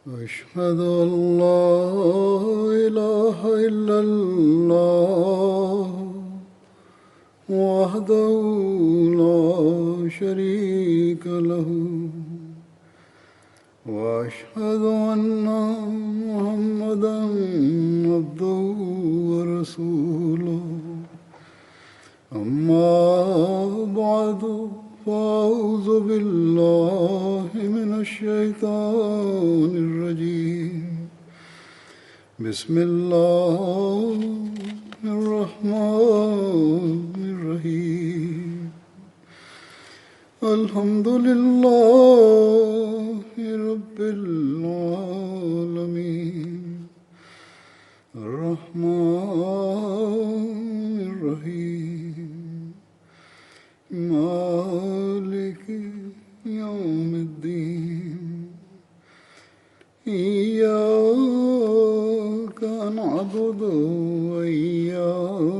أشهد أن لا إله إلا الله وحده لا شريك له وأشهد أن محمدا عبده ورسوله أما بعد فأعوذ بالله من الشيطان الرجيم بسم الله الرحمن الرحيم الحمد لله رب العالمين الرحمن الرحيم مالك يوم الدين إياك نعبد وإياك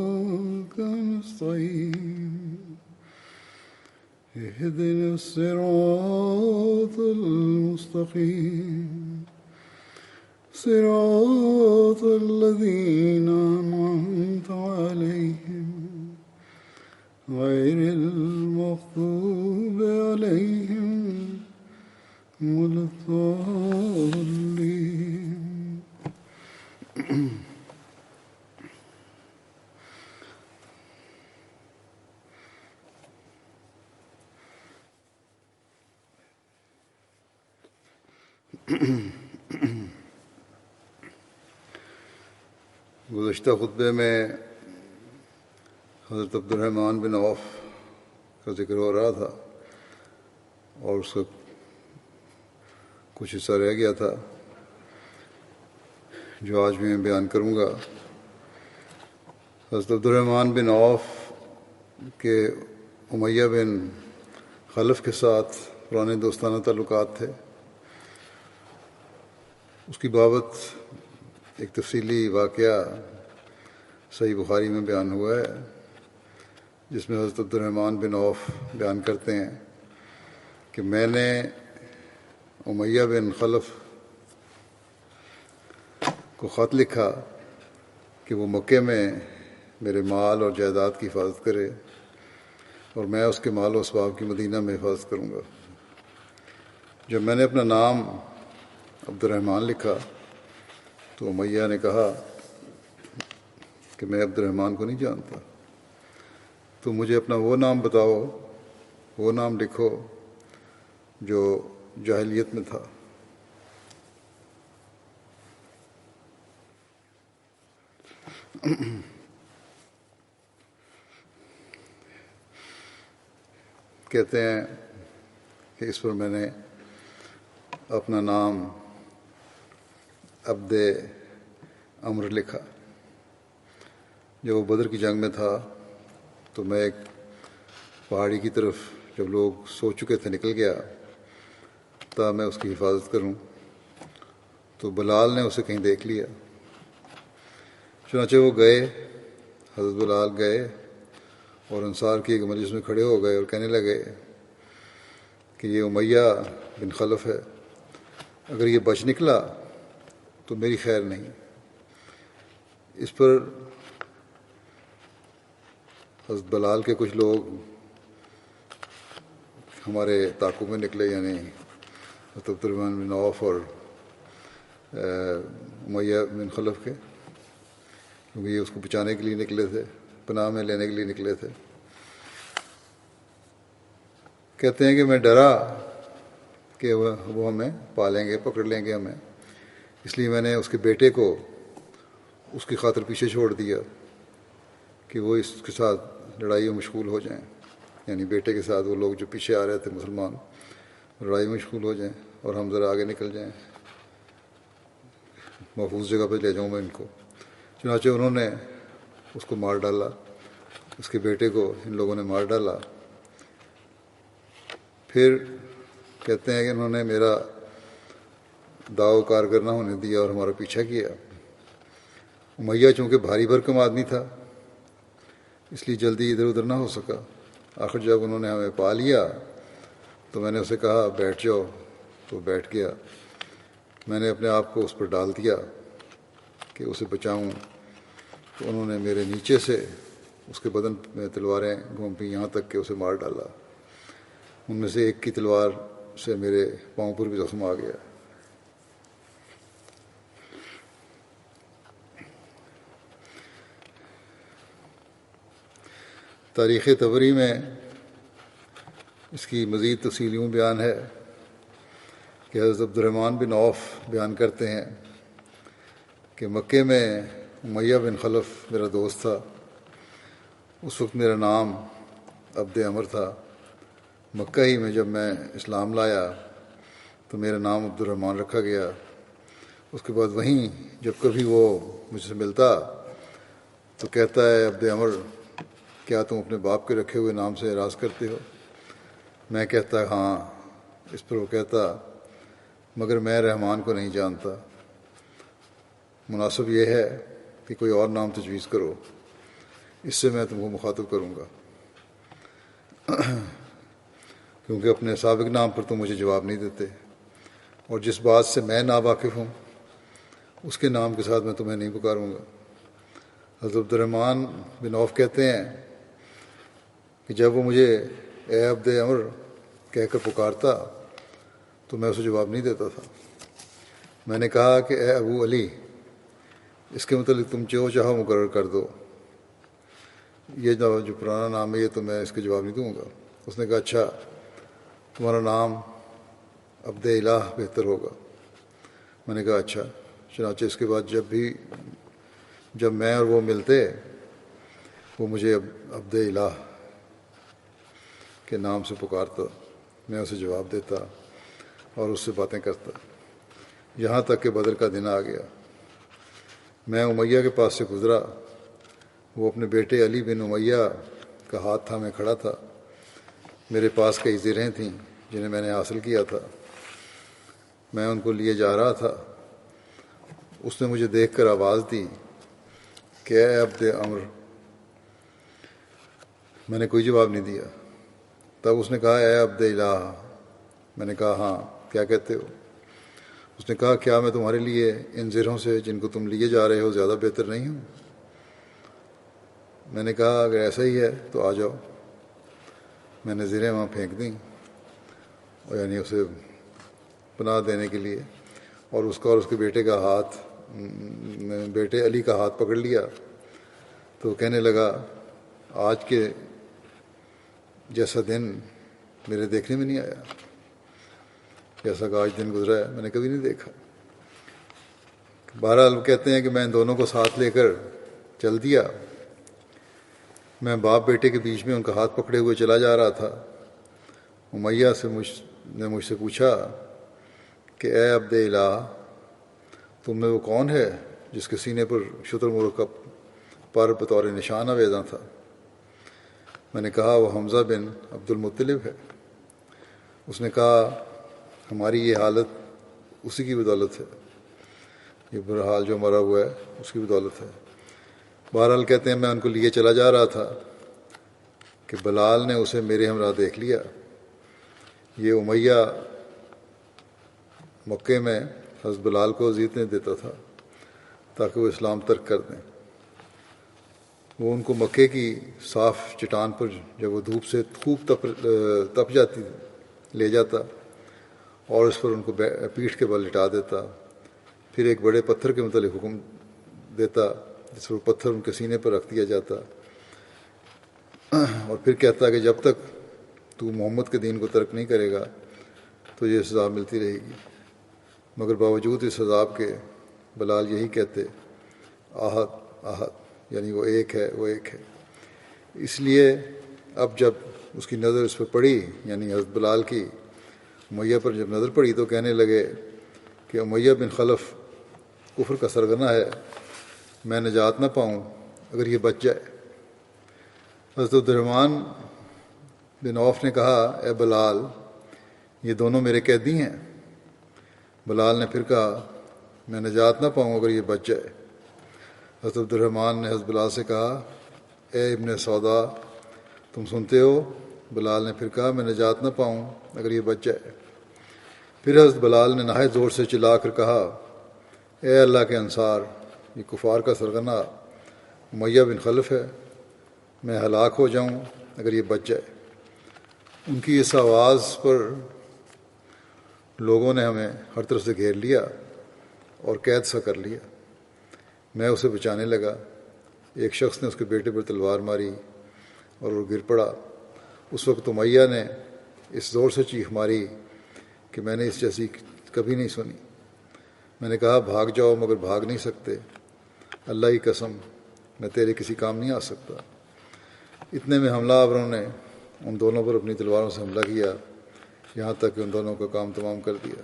نستعين اهدنا الصراط المستقيم صراط الذين أنعمت عليهم غير المغضوب عليهم ولا الضالين. گزشتہ خطبے میں حضرت عبد الرحمن بن عوف کا ذکر ہو رہا تھا اور اس کا کچھ حصہ رہ گیا تھا جو آج بھی میں بیان کروں گا. حضرت عبد الرحمن بن عوف کے امیہ بن خلف کے ساتھ پرانے دوستانہ تعلقات تھے. اس کی بابت ایک تفصیلی واقعہ صحیح بخاری میں بیان ہوا ہے جس میں حضرت عبد الرحمن بن عوف بیان کرتے ہیں کہ میں نے امیہ بن خلف کو خط لکھا کہ وہ مکے میں میرے مال اور جائیداد کی حفاظت کرے اور میں اس کے مال و اسباب کی مدینہ میں حفاظت کروں گا. جب میں نے اپنا نام عبد الرحمن لکھا تو امیہ نے کہا کہ میں عبد الرحمن کو نہیں جانتا، تو مجھے اپنا وہ نام بتاؤ، وہ نام لکھو جو جاہلیت میں تھا. کہتے ہیں کہ اس پر میں نے اپنا نام عبد امر لکھا. جب وہ بدر کی جنگ میں تھا تو میں ایک پہاڑی کی طرف جب لوگ سو چکے تھے نکل گیا تا میں اس کی حفاظت کروں تو بلال نے اسے کہیں دیکھ لیا. چنانچہ وہ گئے، حضرت بلال گئے اور انصار کی ایک مجلس میں کھڑے ہو گئے اور کہنے لگے کہ یہ امیہ بن خلف ہے، اگر یہ بچ نکلا تو میری خیر نہیں. اس پر حضرت بلال کے کچھ لوگ ہمارے تعاقب میں نکلے، یعنی حضرت عبد الرحمن بن عوف اور امیہ بن خلف کے، کیونکہ یہ اس کو بچانے کے لیے نکلے تھے، پناہ میں لینے کے لیے نکلے تھے. کہتے ہیں کہ میں ڈرا کہ وہ ہمیں پالیں گے، پکڑ لیں گے ہمیں، اس لیے میں نے اس کے بیٹے کو اس کی خاطر پیچھے چھوڑ دیا کہ وہ اس کے ساتھ لڑائی میں مشغول ہو جائیں، یعنی بیٹے کے ساتھ وہ لوگ جو پیچھے آ رہے تھے مسلمان لڑائی میں مشغول ہو جائیں اور ہم ذرا آگے نکل جائیں، محفوظ جگہ پہ لے جاؤں میں ان کو. چنانچہ انہوں نے اس کو مار ڈالا، اس کے بیٹے کو ان لوگوں نے مار ڈالا. پھر کہتے ہیں کہ انہوں نے میرا داو کارگر نہ ہونے دیا اور ہمارا پیچھا کیا. امیہ چونکہ بھاری بھرکم آدمی تھا اس لیے جلدی ادھر ادھر نہ ہو سکا. آخر جب انہوں نے ہمیں پا لیا تو میں نے اسے کہا بیٹھ جاؤ، تو بیٹھ گیا. میں نے اپنے آپ کو اس پر ڈال دیا کہ اسے بچاؤں، تو انہوں نے میرے نیچے سے اس کے بدن میں تلواریں گھونپیں یہاں تک کہ اسے مار ڈالا۔ ان میں سے ایک کی تلوار سے میرے پاؤں پر بھی زخم آ گیا۔ تاریخ طبری میں اس کی مزید تفصیل یوں بیان ہے کہ حضرت عبد الرحمن بن عوف بیان کرتے ہیں کہ مکے میں امیہ بن خلف میرا دوست تھا۔ اس وقت میرا نام عبد عمر تھا۔ مکہ ہی میں جب میں اسلام لایا تو میرا نام عبد الرحمن رکھا گیا۔ اس کے بعد وہیں جب کبھی وہ مجھ سے ملتا تو کہتا ہے عبد عمر، کیا تم اپنے باپ کے رکھے ہوئے نام سے اعراض کرتے ہو؟ میں کہتا ہاں۔ اس پر وہ کہتا مگر میں رحمان کو نہیں جانتا، مناسب یہ ہے کہ کوئی اور نام تجویز کرو، اس سے میں تم کو مخاطب کروں گا، کیونکہ اپنے سابق نام پر تم مجھے جواب نہیں دیتے، اور جس بات سے میں ناواقف ہوں اس کے نام کے ساتھ میں تمہیں نہیں پکاروں گا۔ حضرت عبد الرحمن بن عوف کہتے ہیں کہ جب وہ مجھے اے عبد عمر کہہ کر پکارتا تو میں اسے جواب نہیں دیتا تھا۔ میں نے کہا کہ اے ابو علی، اس کے متعلق تم جو چاہو مقرر کر دو، یہ جو پرانا نام ہے یہ تو میں اس کے جواب نہیں دوں گا۔ اس نے کہا اچھا، تمہارا نام عبد الہ بہتر ہوگا۔ میں نے کہا اچھا۔ چنانچہ اس کے بعد جب میں اور وہ ملتے وہ مجھے عبد الہ کے نام سے پکارتا، میں اسے جواب دیتا اور اس سے باتیں کرتا، یہاں تک کہ بدر کا دن آ گیا۔ میں امیہ کے پاس سے گزرا، وہ اپنے بیٹے علی بن امیہ کا ہاتھ تھامے کھڑا تھا۔ میرے پاس کئی زرہیں تھیں جنہیں میں نے حاصل کیا تھا، میں ان کو لیے جا رہا تھا۔ اس نے مجھے دیکھ کر آواز دی کہ اے عبد عمر۔ میں نے کوئی جواب نہیں دیا۔ تب اس نے کہا اے عبد الہ۔ میں نے کہا ہاں، کیا کہتے ہو؟ اس نے کہا کیا میں تمہارے لیے ان زرہوں سے جن کو تم لیے جا رہے ہو زیادہ بہتر نہیں ہوں؟ میں نے کہا اگر ایسا ہی ہے تو آ جاؤ۔ میں نے زرہیں وہاں پھینک دیں، اور یعنی اسے پناہ دینے کے لیے، اور اس کا اور اس کے بیٹے علی کا ہاتھ پکڑ لیا تو کہنے لگا آج کے جیسا دن میرے دیکھنے میں نہیں آیا، جیسا کہ آج دن گزرا ہے میں نے کبھی نہیں دیکھا۔ بہرحال کہتے ہیں کہ میں ان دونوں کو ساتھ لے کر چل دیا۔ میں باپ بیٹے کے بیچ میں ان کا ہاتھ پکڑے ہوئے چلا جا رہا تھا۔ امیہ نے مجھ سے پوچھا کہ اے عبد الہ، تم میں وہ کون ہے جس کے سینے پر شتر مرغ کا پر بطور نشان آویزاں تھا؟ میں نے کہا وہ حمزہ بن عبد المطلب ہے۔ اس نے کہا ہماری یہ حالت اسی کی بدولت ہے، یہ برحال جو مرا ہوا ہے اس کی بدولت ہے۔ بہرحال کہتے ہیں میں ان کو لیے چلا جا رہا تھا کہ بلال نے اسے میرے ہمراہ دیکھ لیا۔ یہ امیہ مکے میں حضرت بلال کو اذیتیں دیتا تھا تاکہ وہ اسلام ترک کر دیں۔ وہ ان کو مکے کی صاف چٹان پر جب وہ دھوپ سے خوب تپ جاتی لے جاتا اور اس پر ان کو پیٹھ کے بل لٹا دیتا، پھر ایک بڑے پتھر کے متعلق حکم دیتا جس پر پتھر ان کے سینے پر رکھ دیا جاتا، اور پھر کہتا کہ جب تک تو محمد کے دین کو ترک نہیں کرے گا تو یہ سزا ملتی رہے گی۔ مگر باوجود اس عذاب کے بلال یہی کہتے آہد آہد، یعنی وہ ایک ہے، وہ ایک ہے۔ اس لیے اب جب اس کی نظر اس پر پڑی، یعنی حضرت بلال کی امیہ پر جب نظر پڑی تو کہنے لگے کہ امیہ بن خلف کفر کا سرغنہ ہے، میں نجات نہ پاؤں اگر یہ بچ جائے۔ حضرت عبد الرحمن بن عوف نے کہا اے بلال، یہ دونوں میرے قیدی ہیں۔ بلال نے پھر کہا میں نجات نہ پاؤں اگر یہ بچ جائے۔ حضرت عبد الرحمن نے حضرت بلال سے کہا اے ابن سودا، تم سنتے ہو؟ بلال نے پھر کہا میں نجات نہ پاؤں اگر یہ بچ جائے۔ پھر حضرت بلال نے نہایت زور سے چلا کر کہا، اے اللہ کے انصار، یہ کفار کا سرغنہ امیہ بن خلف ہے، میں ہلاک ہو جاؤں اگر یہ بچ جائے۔ ان کی اس آواز پر لوگوں نے ہمیں ہر طرف سے گھیر لیا اور قید سا کر لیا۔ میں اسے بچانے لگا، ایک شخص نے اس کے بیٹے پر تلوار ماری اور وہ گر پڑا۔ اس وقت امیہ نے اس زور سے چیخ ماری کہ میں نے اس جیسی کبھی نہیں سنی۔ میں نے کہا، بھاگ جاؤ، مگر بھاگ نہیں سکتے، اللہ کی قسم میں تیرے کسی کام نہیں آ سکتا۔ اتنے میں حملہ آوروں نے ان دونوں پر اپنی تلواروں سے حملہ کیا، یہاں تک کہ ان دونوں کا کام تمام کر دیا۔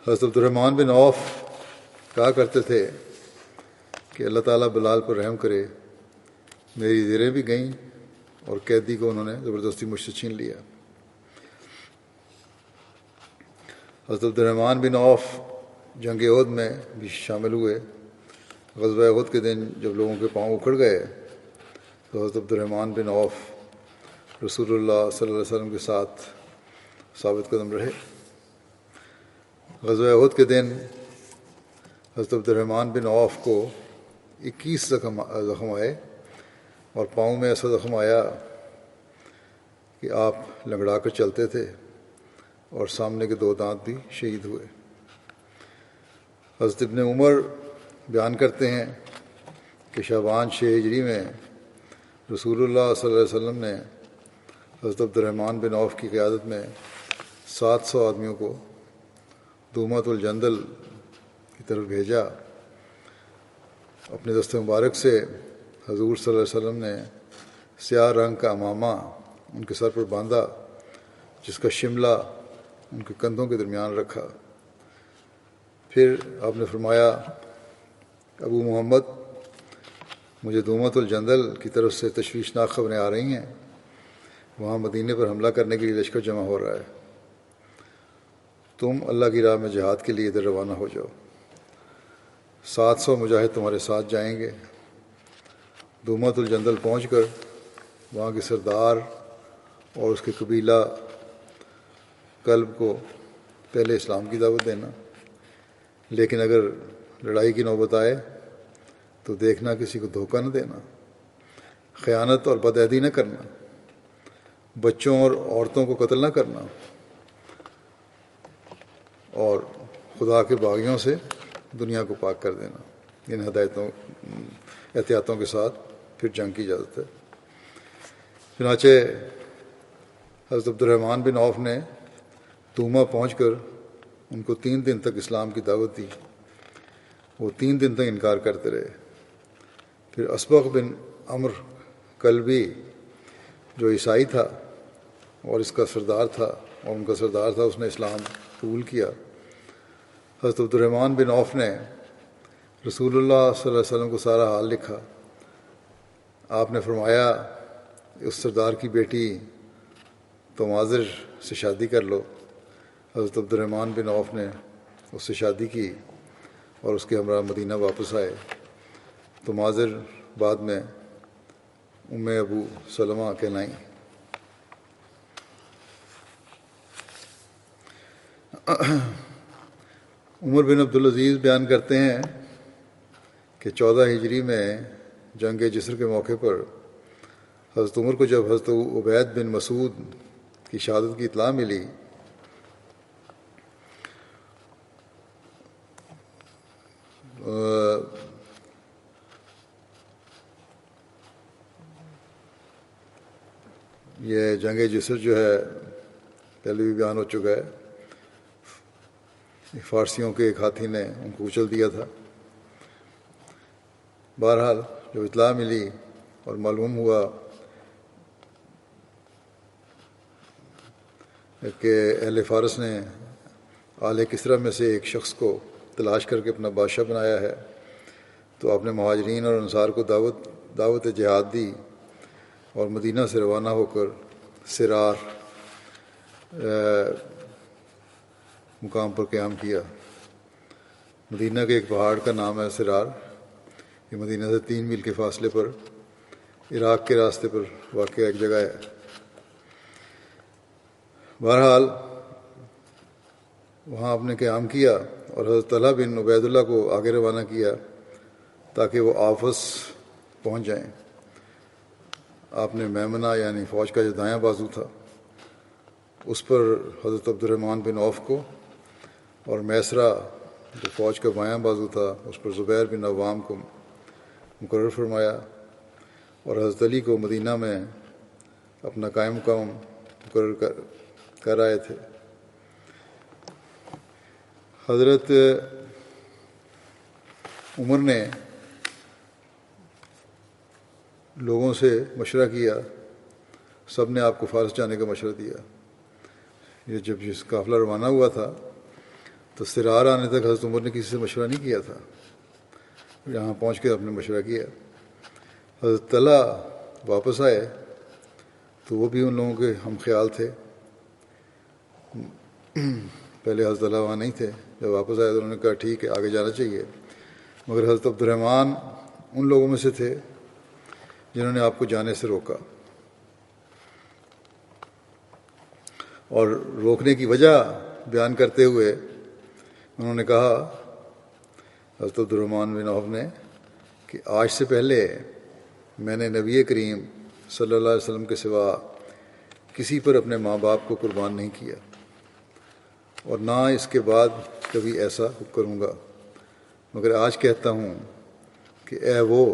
حضرت عبد الرحمن بن عوف کہا کرتے تھے کہ اللہ تعالیٰ بلال پر رحم کرے، میری زیریں بھی گئیں اور قیدی کو انہوں نے زبردستی مجھ سے چھین لیا۔ حضرت عبد الرحمن بن عوف جنگ احد میں بھی شامل ہوئے۔ غزوہ احد کے دن جب لوگوں کے پاؤں اکھڑ گئے تو حضرت عبد الرحمن بن عوف رسول اللہ صلی اللہ علیہ وسلم کے ساتھ ثابت قدم رہے۔ غزوہ احد کے دن حضرت عبد الرحمن بن عوف کو 21 زخم آئے اور پاؤں میں ایسا زخم آیا کہ آپ لنگڑا کر چلتے تھے اور سامنے کے 2 دانت بھی شہید ہوئے۔ حضرت ابن عمر بیان کرتے ہیں کہ شعبان 6 ہجری میں رسول اللہ صلی اللہ علیہ وسلم نے حضرت عبد الرحمن بن عوف کی قیادت میں 700 آدمیوں کو دومۃ الجندل کی طرف بھیجا۔ اپنے دست مبارک سے حضور صلی اللہ علیہ وسلم نے سیاہ رنگ کا امامہ ان کے سر پر باندھا، جس کا شملہ ان کے کندھوں کے درمیان رکھا۔ پھر آپ نے فرمایا، ابو محمد، مجھے دومۃ الجندل کی طرف سے تشویشناک خبریں آ رہی ہیں، وہاں مدینے پر حملہ کرنے کے لیے لشکر جمع ہو رہا ہے، تم اللہ کی راہ میں جہاد کے لیے ادھر روانہ ہو جاؤ، 700 مجاہد تمہارے ساتھ جائیں گے۔ دومۃ الجندل پہنچ کر وہاں کے سردار اور اس کے قبیلہ کلب کو پہلے اسلام کی دعوت دینا، لیکن اگر لڑائی کی نوبت آئے تو دیکھنا کسی کو دھوکہ نہ دینا، خیانت اور بدعہدی نہ کرنا، بچوں اور عورتوں کو قتل نہ کرنا، اور خدا کے باغیوں سے دنیا کو پاک کر دینا۔ ان احتیاطوں کے ساتھ پھر جنگ کی اجازت ہے۔ چنانچہ حضرت عبد الرحمن بن عوف نے دوما پہنچ کر ان کو 3 دن تک اسلام کی دعوت دی۔ وہ 3 دن تک انکار کرتے رہے۔ پھر اسبغ بن عمر کلبی جو عیسائی تھا اور اس کا سردار تھا اور ان کا سردار تھا، اس نے اسلام قبول کیا۔ حضرت عبد الرحمن بن عوف نے رسول اللہ صلی اللہ علیہ وسلم کو سارا حال لکھا۔ آپ نے فرمایا، اس سردار کی بیٹی تماذر سے شادی کر لو۔ حضرت عبد الرحمن بن عوف نے اس سے شادی کی اور اس کے ہمراہ مدینہ واپس آئے۔ تماذر بعد میں ام ابو سلمہ کہلائیں۔ عمر بن عبدالعزیز بیان کرتے ہیں کہ 14 ہجری میں جنگ جسر کے موقع پر حضرت عمر کو جب حضرت عبید بن مسعود کی شہادت کی اطلاع ملی یہ جنگ جسر جو ہے پہلے بھی بیان ہو چکا ہے، فارسیوں کے ایک ہاتھی نے ان کو کچل دیا تھا۔ بہرحال جب اطلاع ملی اور معلوم ہوا کہ اہل فارس نے آل کسریٰ میں سے ایک شخص کو تلاش کر کے اپنا بادشاہ بنایا ہے، تو آپ نے مہاجرین اور انصار کو دعوت جہاد دی اور مدینہ سے روانہ ہو کر سرار مقام پر قیام کیا۔ مدینہ کے ایک پہاڑ کا نام ہے سرار، یہ مدینہ سے 3 میل کے فاصلے پر عراق کے راستے پر واقع ایک جگہ ہے۔ بہرحال وہاں آپ نے قیام کیا اور حضرت طلحہ بن عبید اللہ کو آگے روانہ کیا تاکہ وہ آفس پہنچ جائیں۔ آپ نے میمنہ یعنی فوج کا جو دایاں بازو تھا اس پر حضرت عبد الرحمن بن عوف کو، اور میسرہ جو فوج کا بایاں بازو تھا اس پر زبیر بن عوام کو مقرر فرمایا، اور حضرت علی کو مدینہ میں اپنا قائم مقام مقرر کر آئے تھے۔ حضرت عمر نے لوگوں سے مشورہ کیا، سب نے آپ کو فارس جانے کا مشورہ دیا۔ یہ جب جس قافلہ روانہ ہوا تھا تو سرار آنے تک حضرت عمر نے کسی سے مشورہ نہیں کیا تھا، یہاں پہنچ کے آپ نے مشورہ کیا۔ حضرت طلحہ واپس آئے تو وہ بھی ان لوگوں کے ہم خیال تھے، پہلے حضرت طلحہ وہاں نہیں تھے، جب واپس آئے تو انہوں نے کہا ٹھیک ہے آگے جانا چاہیے، مگر حضرت عبد الرحمن ان لوگوں میں سے تھے جنہوں نے آپ کو جانے سے روکا، اور روکنے کی وجہ بیان کرتے ہوئے انہوں نے کہا حضرت عبد الرحمن بن عوف نے کہ آج سے پہلے میں نے نبی کریم صلی اللہ علیہ وسلم کے سوا کسی پر اپنے ماں باپ کو قربان نہیں کیا، اور نہ اس کے بعد کبھی ایسا کروں گا، مگر آج کہتا ہوں کہ اے وہ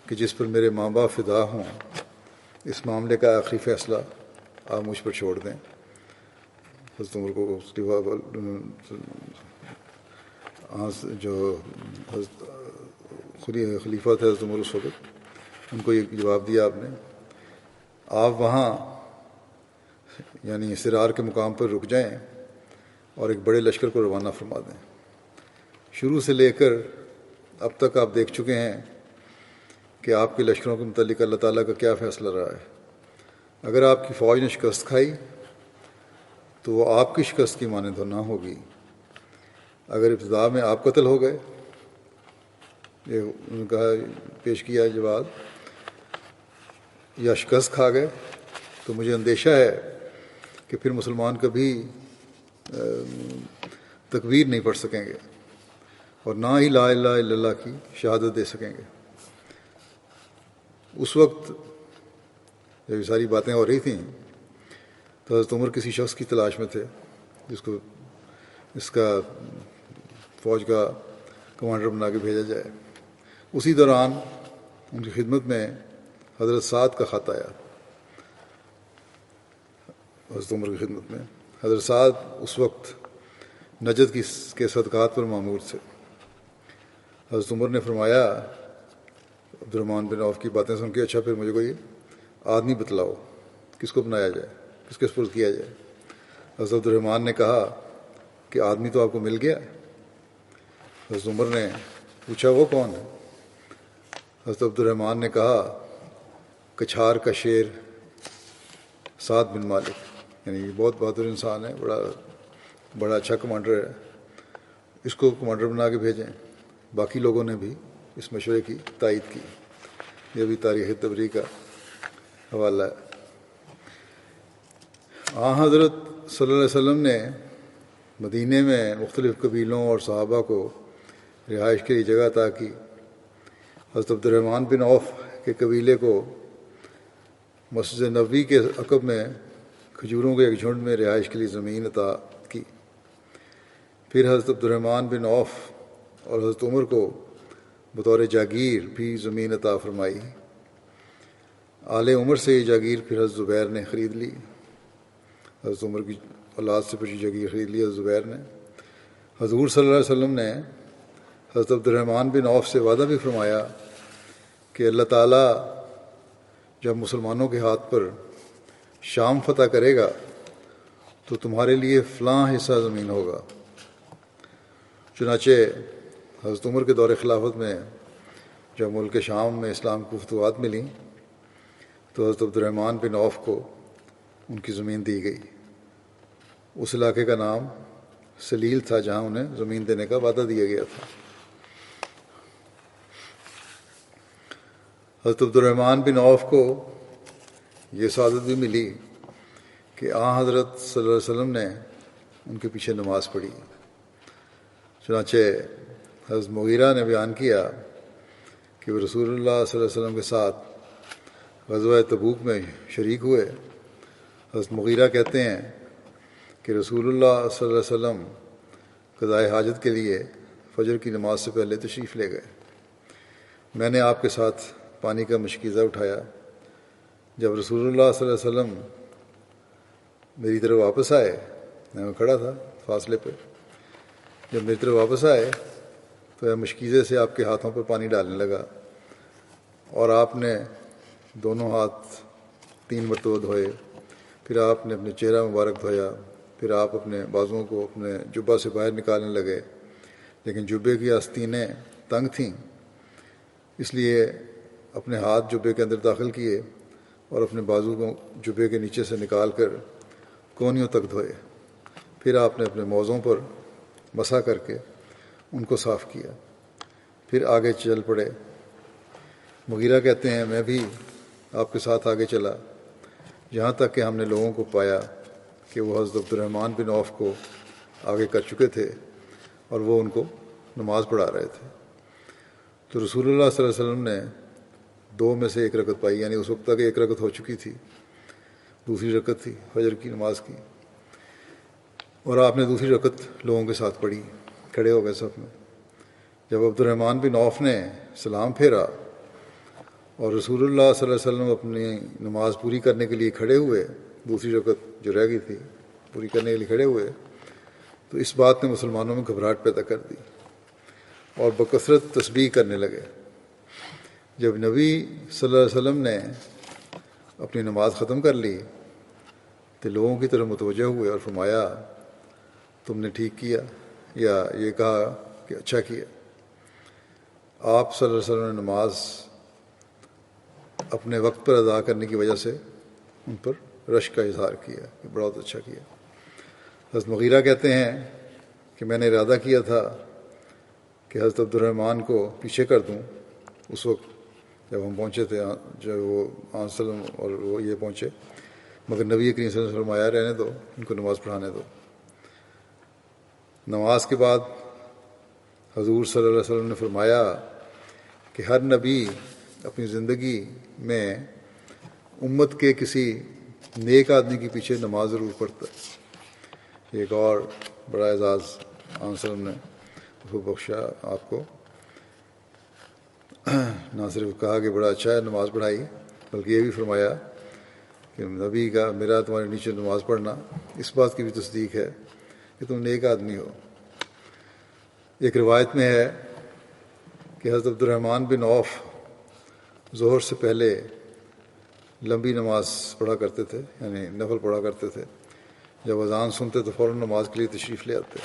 کہ جس پر میرے ماں باپ فدا ہوں، اس معاملے کا آخری فیصلہ آپ مجھ پر چھوڑ دیں۔ حضرت عمر کو جو خلیفہ تھے حضرت عمر اس وقت، ان کو یہ جواب دیا آپ نے، آپ وہاں یعنی سرار کے مقام پر رک جائیں اور ایک بڑے لشکر کو روانہ فرما دیں۔ شروع سے لے کر اب تک آپ دیکھ چکے ہیں کہ آپ کے لشکروں کے متعلق اللہ تعالیٰ کا کیا فیصلہ رہا ہے۔ اگر آپ کی فوج نے شکست کھائی تو وہ آپ کی شکست کی مانند نہ ہوگی، اگر ابتدا میں آپ قتل ہو گئے، یہ انہوں نے کہا پیش کیا جواب، یا شکست کھا گئے تو مجھے اندیشہ ہے کہ پھر مسلمان کبھی تکبیر نہیں پڑھ سکیں گے اور نہ ہی لا الہ الا اللہ کی شہادت دے سکیں گے۔ اس وقت جب یہ ساری باتیں ہو رہی تھیں تو حضرت عمر کسی شخص کی تلاش میں تھے جس کو اس کا فوج کا کمانڈر بنا کے بھیجا جائے۔ اسی دوران ان کی خدمت میں حضرت سعد کا خط آیا، حضرت عمر کی خدمت میں۔ حضرت سعد اس وقت نجد کے صدقات پر معمور تھے۔ حضرت عمر نے فرمایا عبد الرحمن بن عوف کی باتیں سن کے، اچھا پھر مجھے کوئی آدمی بتلاؤ کس کو بنایا جائے، کس کے سپرد کیا جائے۔ حضرت عبد الرحمن نے کہا کہ آدمی تو آپ کو مل گیا۔ حضرت عمر نے پوچھا وہ کون ہے؟ حضرت عبد الرحمن نے کہا کچھار کا شیر سعد بن مالک، یعنی یہ بہت بہادر انسان ہے، بڑا اچھا کمانڈر ہے، اس کو کمانڈر بنا کے بھیجیں۔ باقی لوگوں نے بھی اس مشورے کی تائید کی۔ یہ بھی تاریخ طبری کا حوالہ ہے۔ حضرت صلی اللہ علیہ وسلم نے مدینے میں مختلف قبیلوں اور صحابہ کو رہائش کے لیے جگہ عطا کی۔ حضرت عبد الرحمن بن عوف کے قبیلے کو مسجد نبوی کے عقب میں کھجوروں کے ایک جھنڈ میں رہائش کے لیے زمین عطا کی۔ پھر حضرت عبد الرحمن بن عوف اور حضرت عمر کو بطور جاگیر بھی زمین عطا فرمائی۔ آل عمر سے یہ جاگیر پھر حضرت زبیر نے خرید لی، حضرت عمر کی اولاد سے پھر یہ جاگیر خرید لی حضرت زبیر نے۔ حضور صلی اللہ علیہ وسلم نے حضرت عبد الرحمن بن عوف سے وعدہ بھی فرمایا کہ اللہ تعالیٰ جب مسلمانوں کے ہاتھ پر شام فتح کرے گا تو تمہارے لیے فلاں حصہ زمین ہوگا۔ چنانچہ حضرت عمر کے دور خلافت میں جب ملک شام میں اسلام کو فتوحات ملیں تو حضرت عبد الرحمن بن عوف کو ان کی زمین دی گئی۔ اس علاقے کا نام سلیل تھا جہاں انہیں زمین دینے کا وعدہ دیا گیا تھا۔ حضرت عبد الرحمن بن عوف کو یہ سعادت بھی ملی کہ حضرت صلی اللہ علیہ وسلم نے ان کے پیچھے نماز پڑھی۔ چنانچہ حضرت مغیرہ نے بیان کیا کہ وہ رسول اللہ صلی اللہ علیہ وسلم کے ساتھ غزوہ تبوک میں شریک ہوئے۔ حضرت مغیرہ کہتے ہیں کہ رسول اللہ صلی اللہ علیہ وسلم قضائے حاجت کے لیے فجر کی نماز سے پہلے تشریف لے گئے۔ میں نے آپ کے ساتھ پانی کا مشکیزہ اٹھایا۔ جب رسول اللہ صلی اللہ علیہ وسلم میری طرف واپس آئے، میں کھڑا تھا فاصلے پہ، جب میری طرف واپس آئے تو میں مشکیزے سے آپ کے ہاتھوں پہ پانی ڈالنے لگا، اور آپ نے دونوں ہاتھ 3 مرتبہ دھوئے، پھر آپ نے اپنے چہرہ مبارک دھویا، پھر آپ اپنے بازوؤں کو اپنے جبہ سے باہر نکالنے لگے، لیکن جبے کی آستینیں تنگ تھیں، اس لیے اپنے ہاتھ جبے کے اندر داخل کیے اور اپنے بازو کو جبے کے نیچے سے نکال کر کونیوں تک دھوئے۔ پھر آپ نے اپنے موزوں پر مسح کر کے ان کو صاف کیا، پھر آگے چل پڑے۔ مغیرہ کہتے ہیں میں بھی آپ کے ساتھ آگے چلا، یہاں تک کہ ہم نے لوگوں کو پایا کہ وہ حضرت عبد الرحمن بن عوف کو آگے کر چکے تھے اور وہ ان کو نماز پڑھا رہے تھے۔ تو رسول اللہ صلی اللہ علیہ وسلم نے 2 میں سے 1 رکعت پائی، یعنی اس وقت تک 1 رکعت ہو چکی تھی، دوسری رکعت تھی فجر کی نماز کی، اور آپ نے دوسری رکعت لوگوں کے ساتھ پڑھی، کھڑے ہو گئے سب میں۔ جب عبد الرحمن بن عوف نے سلام پھیرا اور رسول اللہ صلی اللہ علیہ وسلم اپنی نماز پوری کرنے کے لیے کھڑے ہوئے، دوسری رکعت جو رہ گئی تھی پوری کرنے کے لیے کھڑے ہوئے، تو اس بات نے مسلمانوں میں گھبراہٹ پیدا کر دی اور بکثرت تسبیح کرنے لگے۔ جب نبی صلی اللہ علیہ وسلم نے اپنی نماز ختم کر لی تو لوگوں کی طرف متوجہ ہوئے اور فرمایا تم نے ٹھیک کیا، یا یہ کہا کہ اچھا کیا۔ آپ صلی اللہ علیہ وسلم نے نماز اپنے وقت پر ادا کرنے کی وجہ سے ان پر رشک کا اظہار کیا کہ بہت اچھا کیا۔ حضرت مغیرہ کہتے ہیں کہ میں نے ارادہ کیا تھا کہ حضرت عبد الرحمن کو پیچھے کر دوں، اس وقت جب ہم پہنچے تھے، جب وہ وسلم اور وہ یہ پہنچے، مگر نبی کریم صلی اللہ علیہ وسلم آیا رہنے دو، ان کو نماز پڑھانے دو۔ نماز کے بعد حضور صلی اللہ علیہ وسلم نے فرمایا کہ ہر نبی اپنی زندگی میں امت کے کسی نیک آدمی کے پیچھے نماز ضرور پڑھتا ہے۔ ایک اور بڑا اعزاز آن وسلم نے اس کو بخشا، آپ کو نہ صرف کہا کہ بڑا اچھا ہے نماز پڑھائی، بلکہ یہ بھی فرمایا کہ نبی کا میرا تمہارے نیچے نماز پڑھنا اس بات کی بھی تصدیق ہے کہ تم نیک آدمی ہو۔ ایک روایت میں ہے کہ حضرت عبد الرحمن بن عوف ظہر سے پہلے لمبی نماز پڑھا کرتے تھے، یعنی نفل پڑھا کرتے تھے۔ جب اذان سنتے تو فوراً نماز کے لیے تشریف لے آتے۔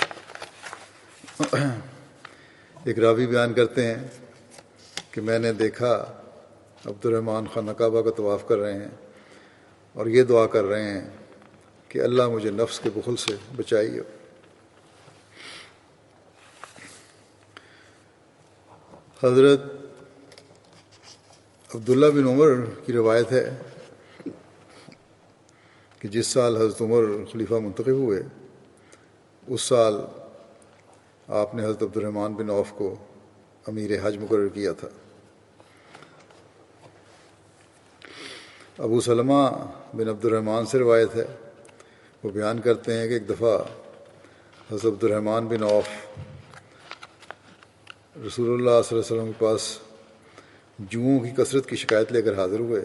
ایک راوی بیان کرتے ہیں کہ میں نے دیکھا عبد الرحمن خانہ کعبہ کا طواف کر رہے ہیں اور یہ دعا کر رہے ہیں کہ اللہ مجھے نفس کے بخل سے بچائیے۔ حضرت عبداللہ بن عمر کی روایت ہے کہ جس سال حضرت عمر خلیفہ منتخب ہوئے، اس سال آپ نے حضرت عبد الرحمن بن عوف کو امیر حج مقرر کیا تھا۔ ابو سلمہ بن عبد الرحمن سے روایت ہے، وہ بیان کرتے ہیں کہ ایک دفعہ حضرت عبد الرحمن بن عوف رسول اللہ صلی اللہ علیہ وسلم کے پاس جوؤں کی کثرت کی شکایت لے کر حاضر ہوئے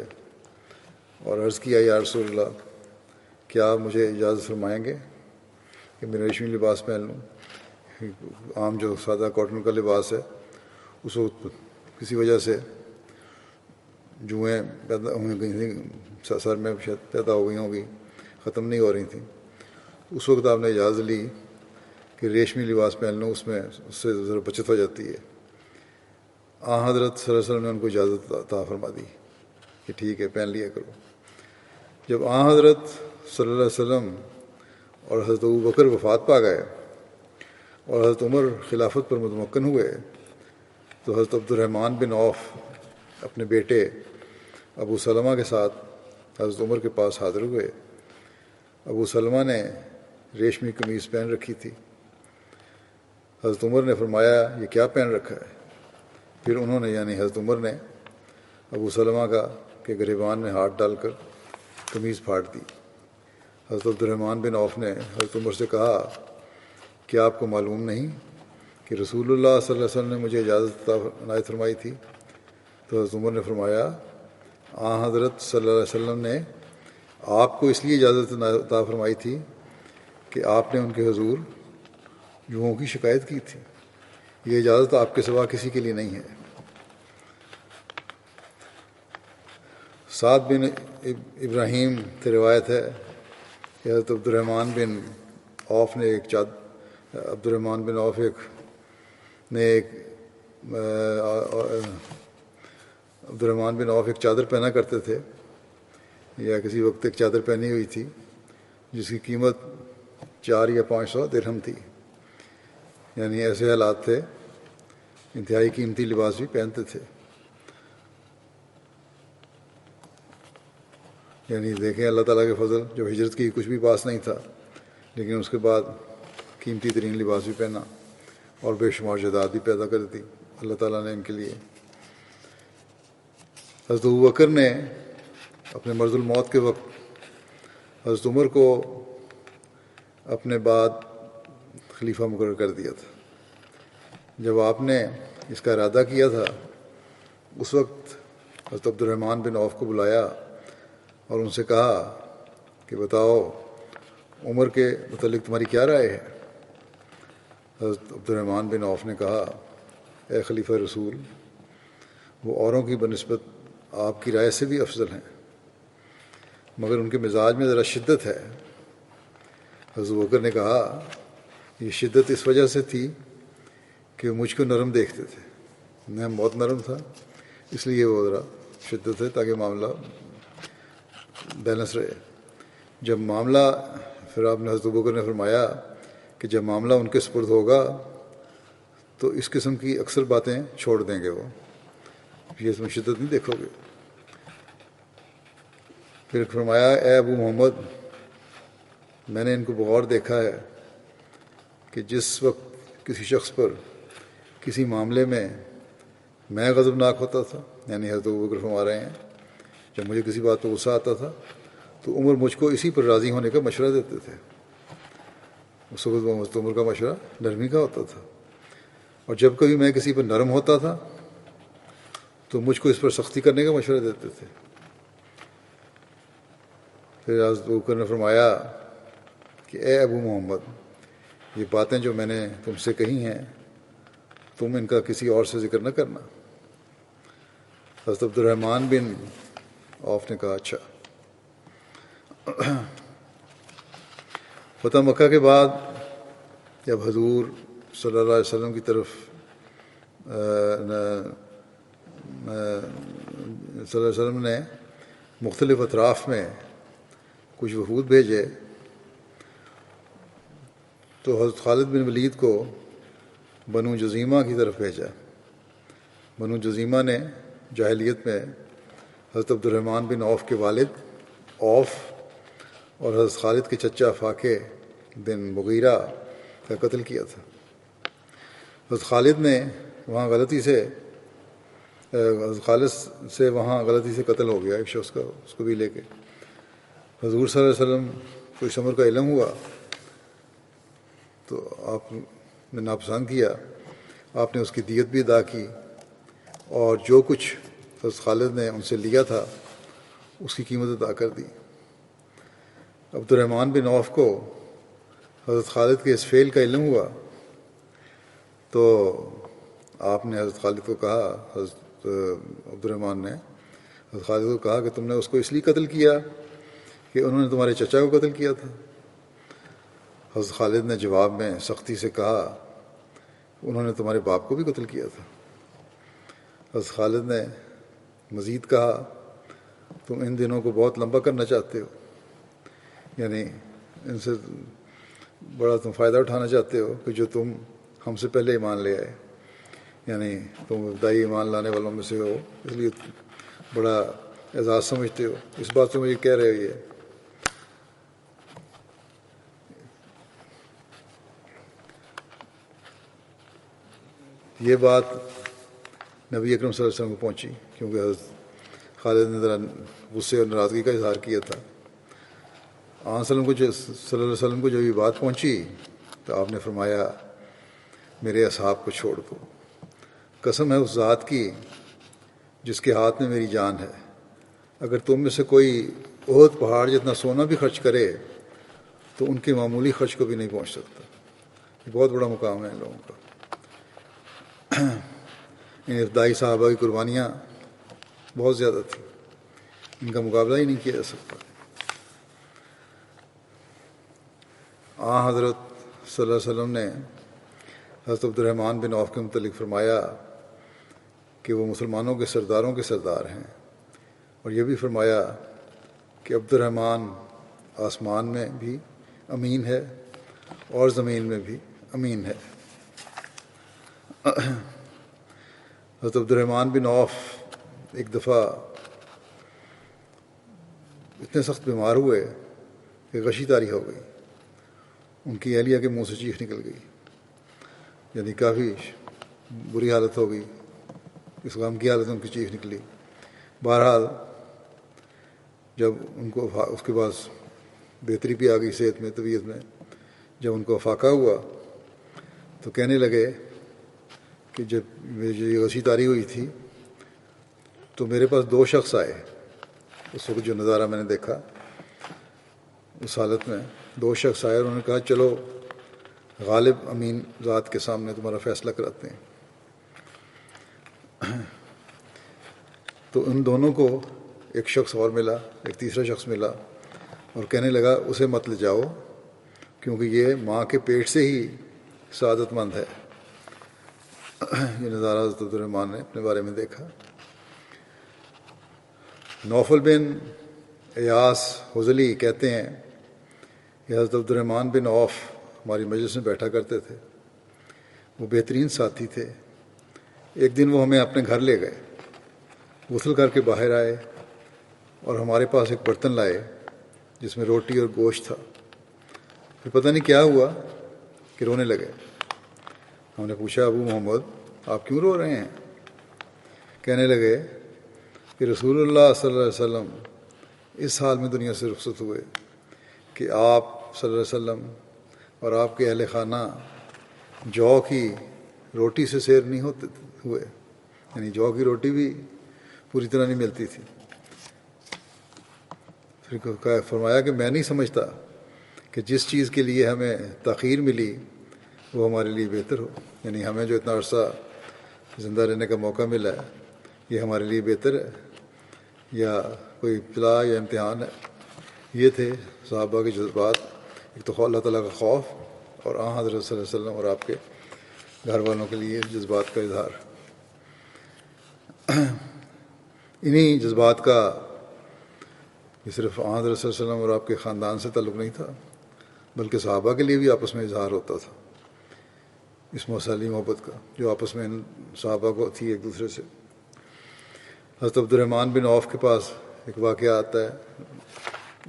اور عرض کیا یا رسول اللہ، کیا آپ مجھے اجازت فرمائیں گے کہ میں ریشمی لباس پہن لوں؟ عام جو سادہ کاٹن کا لباس ہے، اس وقت کسی وجہ سے جوئیں پیدا ہو گئی تھیں، سر میں شاید پیدا ہو گئی ہوں گی، ختم نہیں ہو رہی تھیں۔ اس وقت آپ نے اجازت لی کہ ریشمی لباس پہن لوں، اس سے ذرا بچت ہو جاتی ہے۔ حضرت صلی اللہ علیہ وسلم نے ان کو اجازت عطا فرما دی کہ ٹھیک ہے پہن لیا کرو۔ جب حضرت صلی اللہ علیہ وسلم اور حضرت ابو بکر وفات پا گئے اور حضرت عمر خلافت پر متمکن ہوئے، تو حضرت عبد الرحمن بن عوف اپنے بیٹے ابو سلمہ کے ساتھ حضرت عمر کے پاس حاضر ہوئے۔ ابو سلمہ نے ریشمی قمیص پہن رکھی تھی۔ حضرت عمر نے فرمایا یہ کیا پہن رکھا ہے؟ پھر انہوں نے یعنی حضرت عمر نے ابو سلمہ کا کہ گریبان میں ہاتھ ڈال کر قمیض پھاڑ دی۔ حضرت عبد الرحمن بن عوف نے حضرت عمر سے کہا کیا آپ کو معلوم نہیں کہ رسول اللہ صلی اللہ علیہ وسلم نے مجھے اجازت عنایت فرمائی تھی؟ تو حضرت عمر نے فرمایا حضرت صلی اللہ علیہ وسلم نے آپ کو اس لیے اجازت عطا فرمائی تھی کہ آپ نے ان کے حضور یوہوں کی شکایت کی تھی، یہ اجازت آپ کے سوا کسی کے لیے نہیں ہے۔ سعد بن ابراہیم سے روایت ہے کہ حضرت عبد الرحمن بن عوف ایک چادر پہنا کرتے تھے، یا کسی وقت ایک چادر پہنی ہوئی تھی جس کی قیمت 400 یا 500 درہم تھی، یعنی ایسے حالات تھے انتہائی قیمتی لباس بھی پہنتے تھے۔ یعنی دیکھیں اللہ تعالیٰ کے فضل، جو ہجرت کی کچھ بھی پاس نہیں تھا لیکن اس کے بعد قیمتی ترین لباس بھی پہنا اور بے شمار جائیداد بھی پیدا کر دی اللہ تعالیٰ نے ان کے لیے۔ حضرت ابوبکر نے اپنے مرض الموت کے وقت حضرت عمر کو اپنے بعد خلیفہ مقرر کر دیا تھا۔ جب آپ نے اس کا ارادہ کیا تھا اس وقت حضرت عبد الرحمن بن عوف کو بلایا اور ان سے کہا کہ بتاؤ عمر کے متعلق تمہاری کیا رائے ہے؟ حضرت عبد الرحمن بن عوف نے کہا اے خلیفہ رسول، وہ اوروں کی بنسبت آپ کی رائے سے بھی افضل ہیں، مگر ان کے مزاج میں ذرا شدت ہے۔ حضرت ابوبکر نے کہا یہ شدت اس وجہ سے تھی کہ وہ مجھ کو نرم دیکھتے تھے، میں بہت نرم تھا، اس لیے وہ ذرا شدت ہے تاکہ معاملہ بیلنس رہے۔ جب معاملہ پھر آپ نے حضرت ابوبکر نے فرمایا کہ جب معاملہ ان کے سپرد ہوگا تو اس قسم کی اکثر باتیں چھوڑ دیں گے، وہ یہ اس میں شدت نہیں دیکھو گے۔ پھر فرمایا اے ابو محمد، میں نے ان کو بغور دیکھا ہے کہ جس وقت کسی شخص پر کسی معاملے میں میں غضبناک ہوتا تھا، یعنی حضرت ابوبکر فرما رہے ہیں جب مجھے کسی بات پہ غصہ آتا تھا تو عمر مجھ کو اسی پر راضی ہونے کا مشورہ دیتے تھے۔ اس وقت حضرت عمر کا مشورہ نرمی کا ہوتا تھا، اور جب کبھی میں کسی پر نرم ہوتا تھا تو مجھ کو اس پر سختی کرنے کا مشورہ دیتے تھے۔ پھر حضرت ابوبکر نے فرمایا کہ اے ابو محمد، یہ باتیں جو میں نے تم سے کہی ہیں تم ان کا کسی اور سے ذکر نہ کرنا۔ حضرت عبد الرحمن بن عوف نے کہا اچھا۔ فتح مکہ کے بعد جب حضور صلی اللہ علیہ وسلم کی طرف صلی اللہ علیہ وسلم نے مختلف اطراف میں کچھ وفود بھیجے تو حضرت خالد بن ولید کو بنو جزیمہ کی طرف بھیجا۔ بنو جزیمہ نے جاہلیت میں حضرت عبد الرحمن بن عوف کے والد عوف اور حضرت خالد کے چچا فاقہ بن مغیرہ کا قتل کیا تھا۔ حضرت خالد نے وہاں غلطی سے حضرت خالد سے وہاں غلطی سے قتل ہو گیا ایک شخص کا، اس کو بھی لے کے حضور صلی اللہ علیہ وسلم کو اس امر کا علم ہوا تو آپ نے ناپسند کیا، آپ نے اس کی دیت بھی ادا کی اور جو کچھ حضرت خالد نے ان سے لیا تھا اس کی قیمت ادا کر دی۔ عبد الرحمن بن عوف کو حضرت خالد کے اس فعل کا علم ہوا تو آپ نے حضرت خالد کو کہا، حضرت عبد الرحمن نے حضرت خالد کو کہا کہ تم نے اس کو اس لیے قتل کیا کہ انہوں نے تمہارے چچا کو قتل کیا تھا۔ حضرت خالد نے جواب میں سختی سے کہا انہوں نے تمہارے باپ کو بھی قتل کیا تھا۔ حضرت خالد نے مزید کہا تم ان دنوں کو بہت لمبا کرنا چاہتے ہو، یعنی ان سے بڑا تم فائدہ اٹھانا چاہتے ہو کہ جو تم ہم سے پہلے ایمان لے آئے، یعنی تم ابتدائی ایمان لانے والوں میں سے ہو، اس لیے بڑا اعزاز سمجھتے ہو، اس بات سے مجھے کہہ رہے ہو یہ۔ یہ بات نبی اکرم صلی اللہ علیہ وسلم کو پہنچی، کیونکہ حضرت خالد نے ذرا غصے اور ناراضگی کا اظہار کیا تھا۔ آن صلی اللہ علیہ وسلم کو جب یہ بات پہنچی تو آپ نے فرمایا میرے اصحاب کو چھوڑ دو، قسم ہے اس ذات کی جس کے ہاتھ میں میری جان ہے، اگر تم میں سے کوئی احد پہاڑ جتنا سونا بھی خرچ کرے تو ان کے معمولی خرچ کو بھی نہیں پہنچ سکتا۔ یہ بہت بڑا مقام ہے ان لوگوں کا۔ ان ابتدائی صحابہ کی قربانیاں بہت زیادہ تھیں، ان کا مقابلہ ہی نہیں کیا جا سکتا۔ حضرت صلی اللہ علیہ وسلم نے حضرت عبد الرحمن بن عوف کے متعلق فرمایا کہ وہ مسلمانوں کے سرداروں کے سردار ہیں، اور یہ بھی فرمایا کہ عبد الرحمن آسمان میں بھی امین ہے اور زمین میں بھی امین ہے۔ حضرت عبد الرحمن بن عوف ایک دفعہ اتنے سخت بیمار ہوئے کہ غشی طاری ہو گئی، ان کی اہلیہ کے منہ سے چیخ نکل گئی، یعنی کافی بری حالت ہو گئی، اس غم کی حالت میں ان کی چیخ نکلی۔ بہرحال جب ان کو اس کے بعد بہتری بھی آ گئی صحت میں، طبیعت میں، جب ان کو افاقہ ہوا تو کہنے لگے کہ جب یہ غشی طاری ہوئی تھی تو میرے پاس 2 شخص آئے، اس وقت جو نظارہ میں نے دیکھا اس حالت میں 2 شخص آئے اور انہوں نے کہا چلو غالب امین ذات کے سامنے تمہارا فیصلہ کراتے ہیں۔ تو ان دونوں کو ایک شخص اور ملا، ایک تیسرا شخص ملا، اور کہنے لگا اسے مت لے جاؤ کیونکہ یہ ماں کے پیٹ سے ہی سعادت مند ہے۔ یہ نظارہ حضرت عبد الرحمن نے اپنے بارے میں دیکھا۔ نوفل بن ایاس حضلی کہتے ہیں کہ حضرت عبد الرحمن بن عوف ہماری مجلس میں بیٹھا کرتے تھے، وہ بہترین ساتھی تھے۔ ایک دن وہ ہمیں اپنے گھر لے گئے، غسل کر کے باہر آئے اور ہمارے پاس ایک برتن لائے جس میں روٹی اور گوشت تھا۔ پھر پتہ نہیں کیا ہوا کہ رونے لگے۔ ہم نے پوچھا ابو محمد آپ کیوں رو رہے ہیں؟ کہنے لگے کہ رسول اللہ صلی اللہ علیہ وسلم اس حال میں دنیا سے رخصت ہوئے کہ آپ صلی اللہ علیہ وسلم اور آپ کے اہل خانہ جو کی روٹی سے سیر نہیں ہوتے ہوئے، یعنی جو کی روٹی بھی پوری طرح نہیں ملتی تھی۔ پھر فرمایا کہ میں نہیں سمجھتا کہ جس چیز کے لیے ہمیں تاخیر ملی وہ ہمارے لیے بہتر ہو، یعنی ہمیں جو اتنا عرصہ زندہ رہنے کا موقع ملا ہے یہ ہمارے لیے بہتر ہے یا کوئی ابتلا یا امتحان ہے۔ یہ تھے صحابہ کے جذبات، ایک تو اللہ تعالیٰ کا خوف اور حضرت صلی اللہ علیہ وسلم اور آپ کے گھر والوں کے لیے جذبات کا اظہار۔ انہی جذبات کا یہ صرف حضرت صلی اللہ علیہ وسلم اور آپ کے خاندان سے تعلق نہیں تھا بلکہ صحابہ کے لیے بھی آپس میں اظہار ہوتا تھا اس مسئلہ محبت کا جو آپس میں صحابہ کو تھی ایک دوسرے سے۔ حضرت عبد الرحمن بن عوف کے پاس ایک واقعہ آتا ہے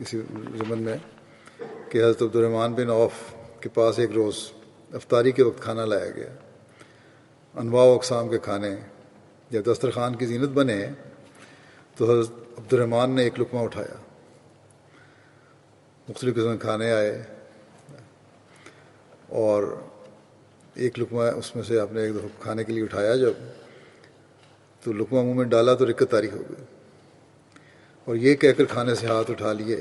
اسی ضمن میں کہ حضرت عبد الرحمن بن عوف کے پاس ایک روز افطاری کے وقت کھانا لایا گیا، انواع و اقسام کے کھانے۔ جب دسترخوان کی زینت بنے تو حضرت عبد الرحمن نے ایک لقمہ اٹھایا، مختلف قسم کے کھانے آئے اور ایک لقمہ اس میں سے آپ نے ایک دفعہ کھانے کے لیے اٹھایا جب تو لقمہ منہ میں ڈالا تو رکت طاری ہو گئی، اور یہ کہہ کر کھانے سے ہاتھ اٹھا لیے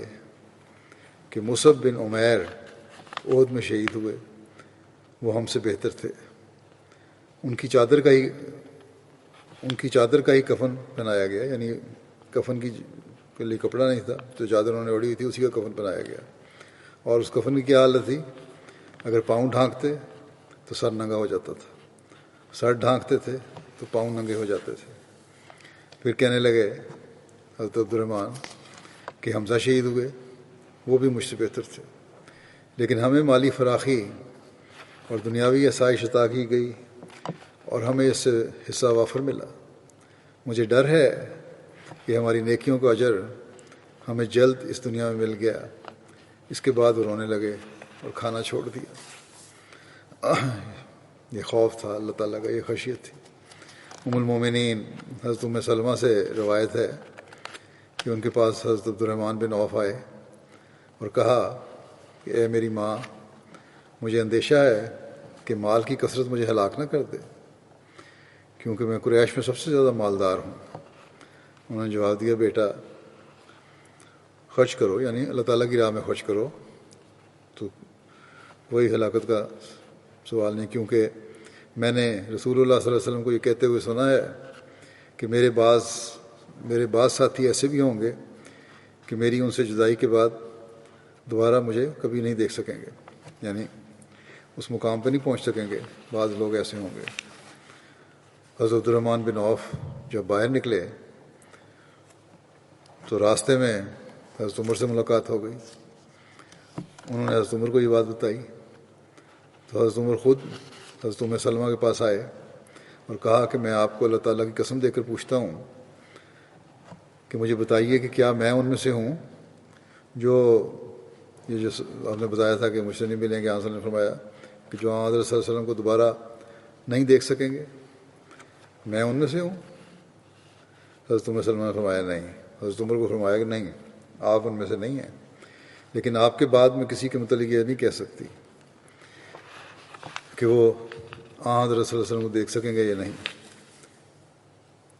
کہ مصعب بن عمیر احد میں شہید ہوئے، وہ ہم سے بہتر تھے، ان کی چادر کا ہی کفن پہنایا گیا، یعنی کفن کے لیے کپڑا نہیں تھا تو چادر انہوں نے اوڑھی ہوئی تھی، اسی کا کفن پہنایا گیا، اور اس کفن کی کیا حالت تھی، اگر پاؤں ڈھانکتے تو سر ننگا ہو جاتا تھا، سر ڈھانکتے تھے تو پاؤں ننگے ہو جاتے تھے۔ پھر کہنے لگے حضرت عبد الرحمن کہ حمزہ شہید ہوئے، وہ بھی مجھ سے بہتر تھے، لیکن ہمیں مالی فراخی اور دنیاوی آسائش عطا کی گئی اور ہمیں اس سے حصہ وافر ملا۔ مجھے ڈر ہے کہ ہماری نیکیوں کا اجر ہمیں جلد اس دنیا میں مل گیا۔ اس کے بعد وہ رونے لگے اور کھانا چھوڑ دیا۔ یہ خوف تھا اللہ تعالیٰ کا، یہ خشیت تھی۔ ام المومنین حضرت ام سلمہ سے روایت ہے کہ ان کے پاس حضرت عبد الرحمن بن عوف آئے اور کہا کہ اے میری ماں، مجھے اندیشہ ہے کہ مال کی کثرت مجھے ہلاک نہ کر دے، کیونکہ میں قریش میں سب سے زیادہ مالدار ہوں۔ انہوں نے جواب دیا، بیٹا خرچ کرو، یعنی اللہ تعالیٰ کی راہ میں خرچ کرو، تو کوئی ہلاکت کا سوال نہیں، کیونکہ میں نے رسول اللہ صلی اللہ علیہ وسلم کو یہ کہتے ہوئے سنا ہے کہ میرے بعض ساتھی ایسے بھی ہوں گے کہ میری ان سے جدائی کے بعد دوبارہ مجھے کبھی نہیں دیکھ سکیں گے، یعنی اس مقام پہ نہیں پہنچ سکیں گے، بعض لوگ ایسے ہوں گے۔ حضرت عبد الرحمن بن عوف جب باہر نکلے تو راستے میں حضرت عمر سے ملاقات ہو گئی۔ انہوں نے حضرت عمر کو یہ بات بتائی تو حضرت عمر خود حضرت ام سلمہ کے پاس آئے اور کہا کہ میں آپ کو اللہ تعالیٰ کی قسم دے کر پوچھتا ہوں کہ مجھے بتائیے کہ کیا میں ان میں سے ہوں جو آپ نے بتایا تھا کہ مجھ سے نہیں ملیں گے۔ آپ نے فرمایا کہ جو حضرت صلی اللہ علیہ وسلم کو دوبارہ نہیں دیکھ سکیں گے، میں ان میں سے ہوں؟ حضرت ام سلمہ نے فرمایا نہیں۔ حضرت عمر کو فرمایا کہ نہیں، آپ ان میں سے نہیں ہیں، لیکن آپ کے بعد میں کسی کے متعلق یہ نہیں کہہ سکتی کہ وہ حضرت صلی اللہ علیہ وسلم کو دیکھ سکیں گے یا نہیں،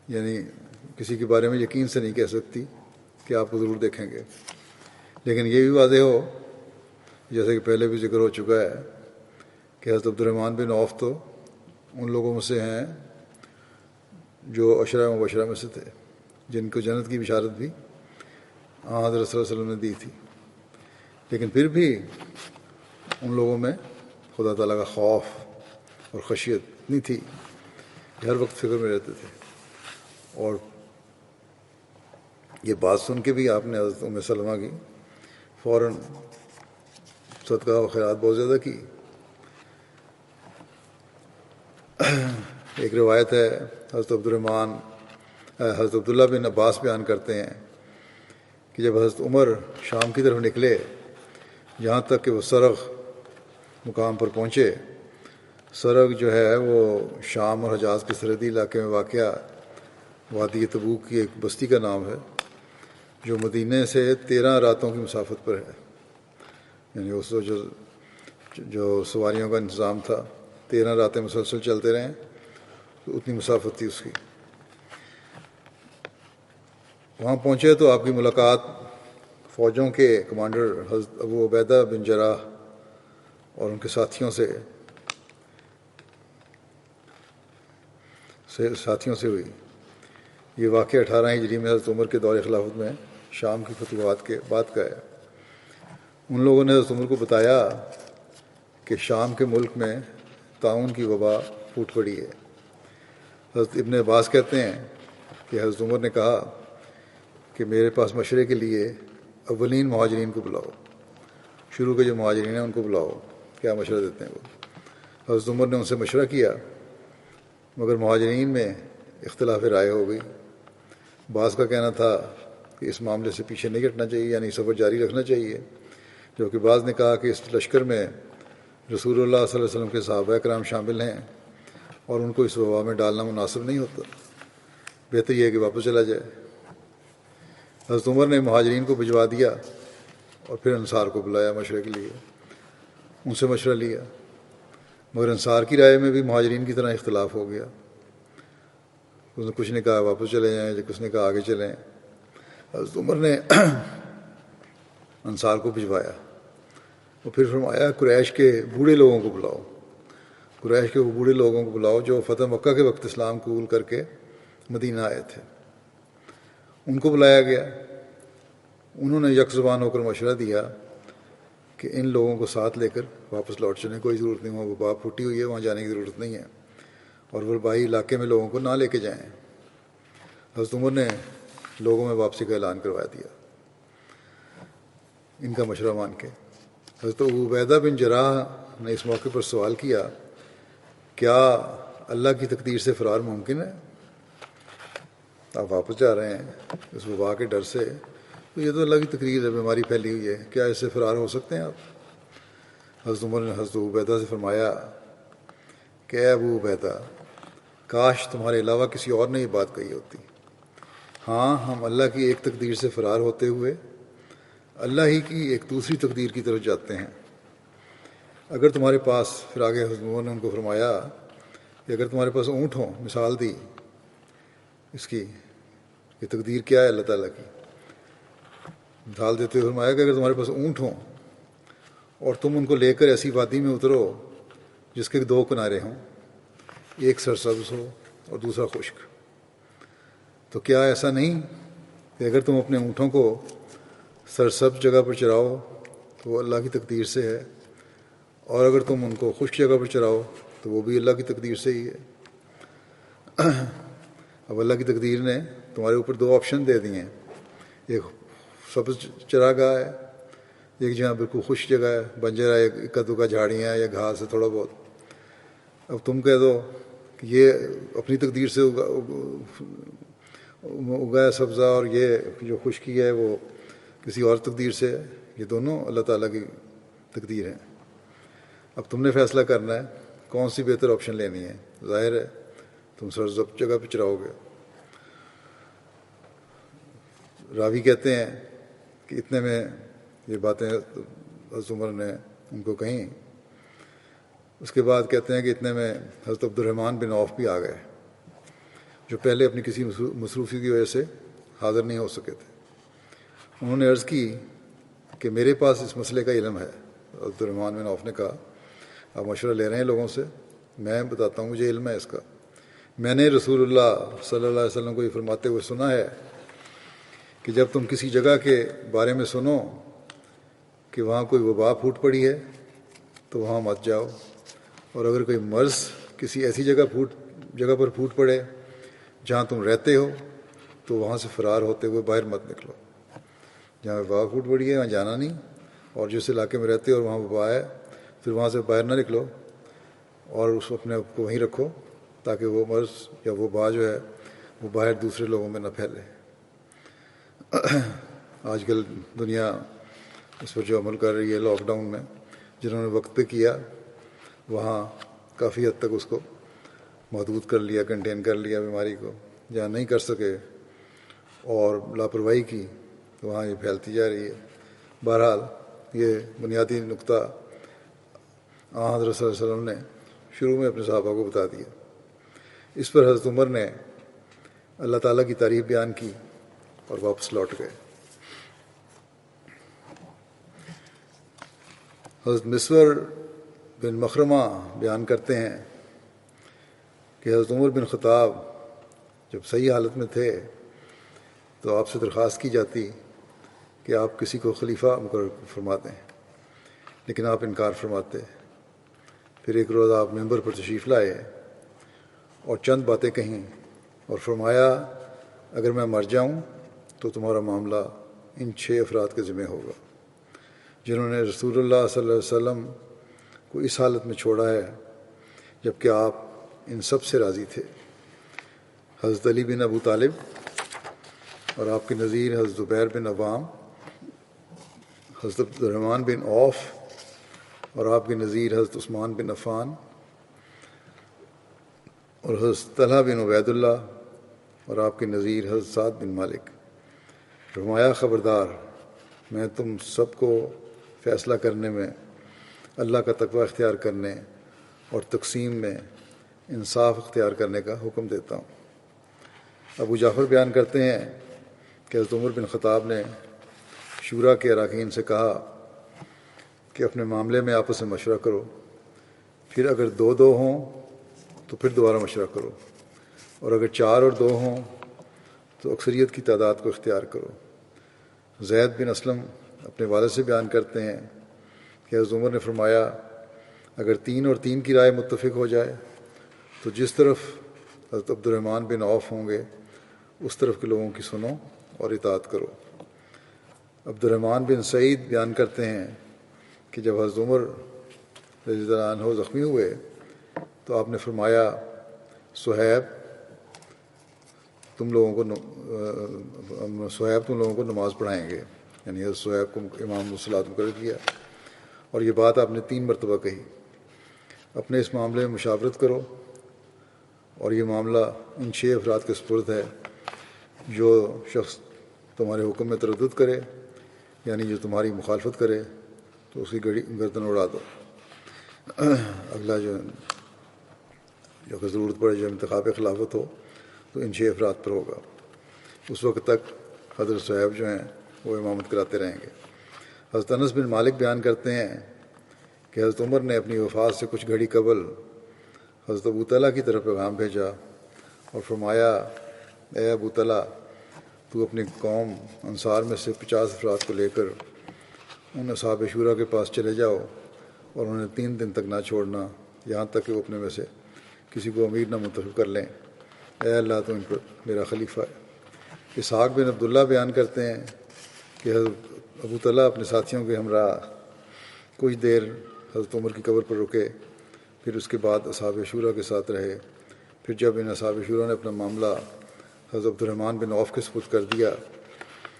یعنی کسی کے بارے میں یقین سے نہیں کہہ سکتی کہ آپ کو ضرور دیکھیں گے۔ لیکن یہ بھی واضح ہو، جیسے کہ پہلے بھی ذکر ہو چکا ہے، کہ حضرت عبد الرحمن بن عوف تو ان لوگوں میں سے ہیں جو عشرہ مبشرہ میں سے تھے، جن کو جنت کی بشارت بھی حضرت صلی اللہ علیہ وسلم نے دی تھی، لیکن پھر بھی ان لوگوں میں خدا تعالیٰ کا خوف اور خشیت اتنی تھی کہ ہر وقت فکر میں رہتے تھے۔ اور یہ بات سن کے بھی آپ نے حضرت ام سلمہ کی فوراً صدقہ و خیرات بہت زیادہ کی۔ ایک روایت ہے، حضرت عبداللہ بن عباس بیان کرتے ہیں کہ جب حضرت عمر شام کی طرف نکلے، یہاں تک کہ وہ سرغ مقام پر پہنچے۔ سرغ جو ہے وہ شام اور حجاز کے سرحدی علاقے میں واقع وادی تبوک کی ایک بستی کا نام ہے، جو مدینہ سے 13 راتوں کی مسافت پر ہے، یعنی اس جو سواریوں کا انتظام تھا 13 راتیں مسلسل چلتے رہیں تو اتنی مسافت تھی اس کی۔ وہاں پہنچے تو آپ کی ملاقات فوجوں کے کمانڈر حضرت ابو عبیدہ بن جراح اور ان کے ساتھیوں سے ہوئی۔ یہ واقعہ 18 ہجری میں حضرت عمر کے دور خلافت میں شام کی فتوحات کے بعد کا ہے۔ ان لوگوں نے حضرت عمر کو بتایا کہ شام کے ملک میں طاعون کی وبا پھوٹ پڑی ہے۔ حضرت ابن عباس کہتے ہیں کہ حضرت عمر نے کہا کہ میرے پاس مشورے کے لیے اولین مہاجرین کو بلاؤ، شروع کے جو مہاجرین ہیں ان کو بلاؤ، کیا مشورہ دیتے ہیں وہ۔ حضرت عمر نے ان سے مشورہ کیا، مگر مہاجرین میں اختلاف رائے ہو گئی۔ بعض کا کہنا تھا کہ اس معاملے سے پیچھے نہیں ہٹنا چاہیے، یعنی سفر جاری رکھنا چاہیے، جبکہ بعض نے کہا کہ اس لشکر میں رسول اللہ صلی اللہ علیہ وسلم کے صحابہ کرام شامل ہیں اور ان کو اس وبا میں ڈالنا مناسب نہیں ہوتا، بہتر یہ ہے کہ واپس چلا جائے۔ حضرت عمر نے مہاجرین کو بھجوا دیا اور پھر انصار کو بلایا مشورے کے لیے، ان سے مشورہ لیا، مگر انصار کی رائے میں بھی مہاجرین کی طرح اختلاف ہو گیا۔ کچھ نے کہا واپس چلے جائیں، کچھ نے کہا آگے چلیں۔ حضرت عمر نے انصار کو بھجوایا اور پھر فرمایا قریش کے بوڑھے لوگوں کو بلاؤ، قریش کے وہ بوڑھے لوگوں کو بلاؤ جو فتح مکہ کے وقت اسلام قبول کر کے مدینہ آئے تھے۔ ان کو بلایا گیا۔ انہوں نے یک زبان ہو کر مشورہ دیا کہ ان لوگوں کو ساتھ لے کر واپس لوٹ چلیں، کوئی ضرورت نہیں، وہاں وبا پھوٹی ہوئی ہے، وہاں جانے کی ضرورت نہیں ہے، اور وبائی علاقے میں لوگوں کو نہ لے کے جائیں۔ حضرت عمر نے لوگوں میں واپسی کا اعلان کروا دیا ان کا مشورہ مان کے۔ حضرت ابو عبیدہ بن جراح نے اس موقع پر سوال کیا، کیا اللہ کی تقدیر سے فرار ممکن ہے؟ آپ واپس جا رہے ہیں اس وبا کے ڈر سے، تو یہ تو اللہ کی تقدیر ہے، بیماری پھیلی ہوئی ہے، کیا اس سے فرار ہو سکتے ہیں آپ؟ حضرت عمر نے حضرت ابو عبیدہ سے فرمایا کہ اے ابو عبیدہ، کاش تمہارے علاوہ کسی اور نے یہ بات کہی ہوتی۔ ہاں، ہم اللہ کی ایک تقدیر سے فرار ہوتے ہوئے اللہ ہی کی ایک دوسری تقدیر کی طرف جاتے ہیں۔ اگر تمہارے پاس، پھر آگے حضرت عمر نے ان کو فرمایا کہ اگر تمہارے پاس اونٹ ہوں، مثال دی اس کی یہ تقدیر کیا ہے اللہ تعالیٰ کی، مثال دیتے ہوئے فرمایا کہ اگر تمہارے پاس اونٹ ہوں اور تم ان کو لے کر ایسی وادی میں اترو جس کے دو کنارے ہوں، ایک سرسبز ہو اور دوسرا خشک، تو کیا ایسا نہیں کہ اگر تم اپنے اونٹوں کو سرسبز جگہ پر چراؤ تو وہ اللہ کی تقدیر سے ہے، اور اگر تم ان کو خشک جگہ پر چراؤ تو وہ بھی اللہ کی تقدیر سے ہی ہے۔ اب اللہ کی تقدیر نے تمہارے اوپر دو آپشن دے دیے ہیں، ایک سبز چراگاہ ہے، ایک جہاں بالکل خشک جگہ ہے، بنجر ہے، اکا دکا جھاڑیاں ہیں یا گھاس ہے تھوڑا بہت۔ اب تم کہہ دو کہ یہ اپنی تقدیر سے اگایا سبزہ اور یہ جو خشکی ہے وہ کسی اور تقدیر سے ہے، یہ دونوں اللہ تعالیٰ کی تقدیر ہیں۔ اب تم نے فیصلہ کرنا ہے کون سی بہتر آپشن لینی ہے۔ ظاہر ہے تم سرسبز جگہ پہ چراؤ گے۔ راوی کہتے ہیں کہ اتنے میں یہ باتیں حضرت عمر نے ان کو کہیں، اس کے بعد کہتے ہیں کہ اتنے میں حضرت عبد الرحمن بن عوف بھی آ گئے، جو پہلے اپنی کسی مصروفی کی وجہ سے حاضر نہیں ہو سکے تھے۔ انہوں نے عرض کی کہ میرے پاس اس مسئلے کا علم ہے۔ عبد الرحمن بن عوف نے کہا آپ مشورہ لے رہے ہیں لوگوں سے، میں بتاتا ہوں مجھے علم ہے اس کا۔ میں نے رسول اللہ صلی اللہ علیہ وسلم کو یہ فرماتے ہوئے سنا ہے کہ جب تم کسی جگہ کے بارے میں سنو کہ وہاں کوئی وبا پھوٹ پڑی ہے تو وہاں مت جاؤ، اور اگر کوئی مرض کسی ایسی جگہ پر پھوٹ پڑے جہاں تم رہتے ہو تو وہاں سے فرار ہوتے ہوئے باہر مت نکلو۔ جہاں وبا پھوٹ پڑی ہے وہاں جانا نہیں، اور جس علاقے میں رہتے ہو اور وہاں وبا ہے پھر وہاں سے باہر نہ نکلو اور اپنے آپ کو وہیں رکھو تاکہ وہ مرض یا وبا جو ہے وہ باہر دوسرے لوگوں میں نہ پھیلے۔ آج کل دنیا اس پر جو عمل کر رہی ہے لاک ڈاؤن میں، جنہوں نے وقت پہ کیا وہاں کافی حد تک اس کو محدود کر لیا، کنٹین کر لیا بیماری کو۔ جہاں نہیں کر سکے اور لاپرواہی کی تو وہاں یہ پھیلتی جا رہی ہے۔ بہرحال یہ بنیادی نقطہ حضرت صلی اللہ علیہ وسلم نے شروع میں اپنے صحابہ کو بتا دیا۔ اس پر حضرت عمر نے اللہ تعالیٰ کی تعریف بیان کی اور واپس لوٹ گئے۔ حضرت مسور بن مخرمہ بیان کرتے ہیں کہ حضرت عمر بن خطاب جب صحیح حالت میں تھے تو آپ سے درخواست کی جاتی کہ آپ کسی کو خلیفہ مقرر فرما دیں، لیکن آپ انکار فرماتے۔ پھر ایک روز آپ ممبر پر تشریف لائے اور چند باتیں کہیں اور فرمایا اگر میں مر جاؤں تو تمہارا معاملہ ان 6 افراد کے ذمہ ہوگا جنہوں نے رسول اللہ صلی اللہ علیہ وسلم کو اس حالت میں چھوڑا ہے جبکہ آپ ان سب سے راضی تھے۔ حضرت علی بن ابو طالب اور آپ کے نظیر حضرت زبیر بن عوام، حضرت عبد الرحمن بن عوف اور آپ کے نظیر حضرت عثمان بن عفان اور حضرت طلحہ بن عبید اللہ اور آپ کے نظیر حضرت سعد بن مالک۔ فرمایا خبردار، میں تم سب کو فیصلہ کرنے میں اللہ کا تقوی اختیار کرنے اور تقسیم میں انصاف اختیار کرنے کا حکم دیتا ہوں۔ ابو جعفر بیان کرتے ہیں کہ حضرت عمر بن خطاب نے شورا کے اراکین سے کہا کہ اپنے معاملے میں آپس میں مشورہ کرو، پھر اگر 2 ہوں تو پھر دوبارہ مشورہ کرو، اور اگر 4 اور 2 ہوں تو اکثریت کی تعداد کو اختیار کرو۔ زید بن اسلم اپنے والد سے بیان کرتے ہیں کہ حضرت عمر نے فرمایا اگر 3 اور 3 کی رائے متفق ہو جائے تو جس طرف حضرت عبد الرحمن بن عوف ہوں گے اس طرف کے لوگوں کی سنو اور اطاعت کرو۔ عبد الرحمن بن سعید بیان کرتے ہیں کہ جب حضرت عمر رضی اللہ عنہ زخمی ہوئے تو آپ نے فرمایا صہیب تم لوگوں کو نماز پڑھائیں گے، یعنی حضرت صہیب کو امام الصلاۃ مقرر کیا، اور یہ بات آپ نے 3 مرتبہ کہی۔ اپنے اس معاملے میں مشاورت کرو، اور یہ معاملہ ان 6 افراد کے سپرد ہے۔ جو شخص تمہارے حکم میں تردد کرے، یعنی جو تمہاری مخالفت کرے، تو اس کی گردن اڑا دو۔ اگلا جو اگر ضرورت پڑے جب انتخاب خلافت ہو تو ان 6 افراد پر ہوگا۔ اس وقت تک حضرت صہیب جو ہیں وہ امامت کراتے رہیں گے۔ حضرت انس بن مالک بیان کرتے ہیں کہ حضرت عمر نے اپنی وفات سے کچھ گھڑی قبل حضرت ابو طلحہ کی طرف پیغام بھیجا اور فرمایا، اے ابو طلحہ، تو اپنی قوم انصار میں سے 50 افراد کو لے کر ان اصحاب شورا کے پاس چلے جاؤ اور انہیں 3 دن تک نہ چھوڑنا، یہاں تک کہ وہ اپنے میں سے کسی کو امیر نہ منتخب کر لیں۔ اے اللہ، تو ان پر میرا خلیفہ ہے۔ اسحاق بن عبداللہ بیان کرتے ہیں کہ حضرت ابو طلحہ اپنے ساتھیوں کے ہمراہ کچھ دیر حضرت عمر کی قبر پر رکے، پھر اس کے بعد اصحاب شورا کے ساتھ رہے۔ پھر جب ان اصحاب شورا نے اپنا معاملہ حضرت عبد الرحمن بن عوف کے سپرد کر دیا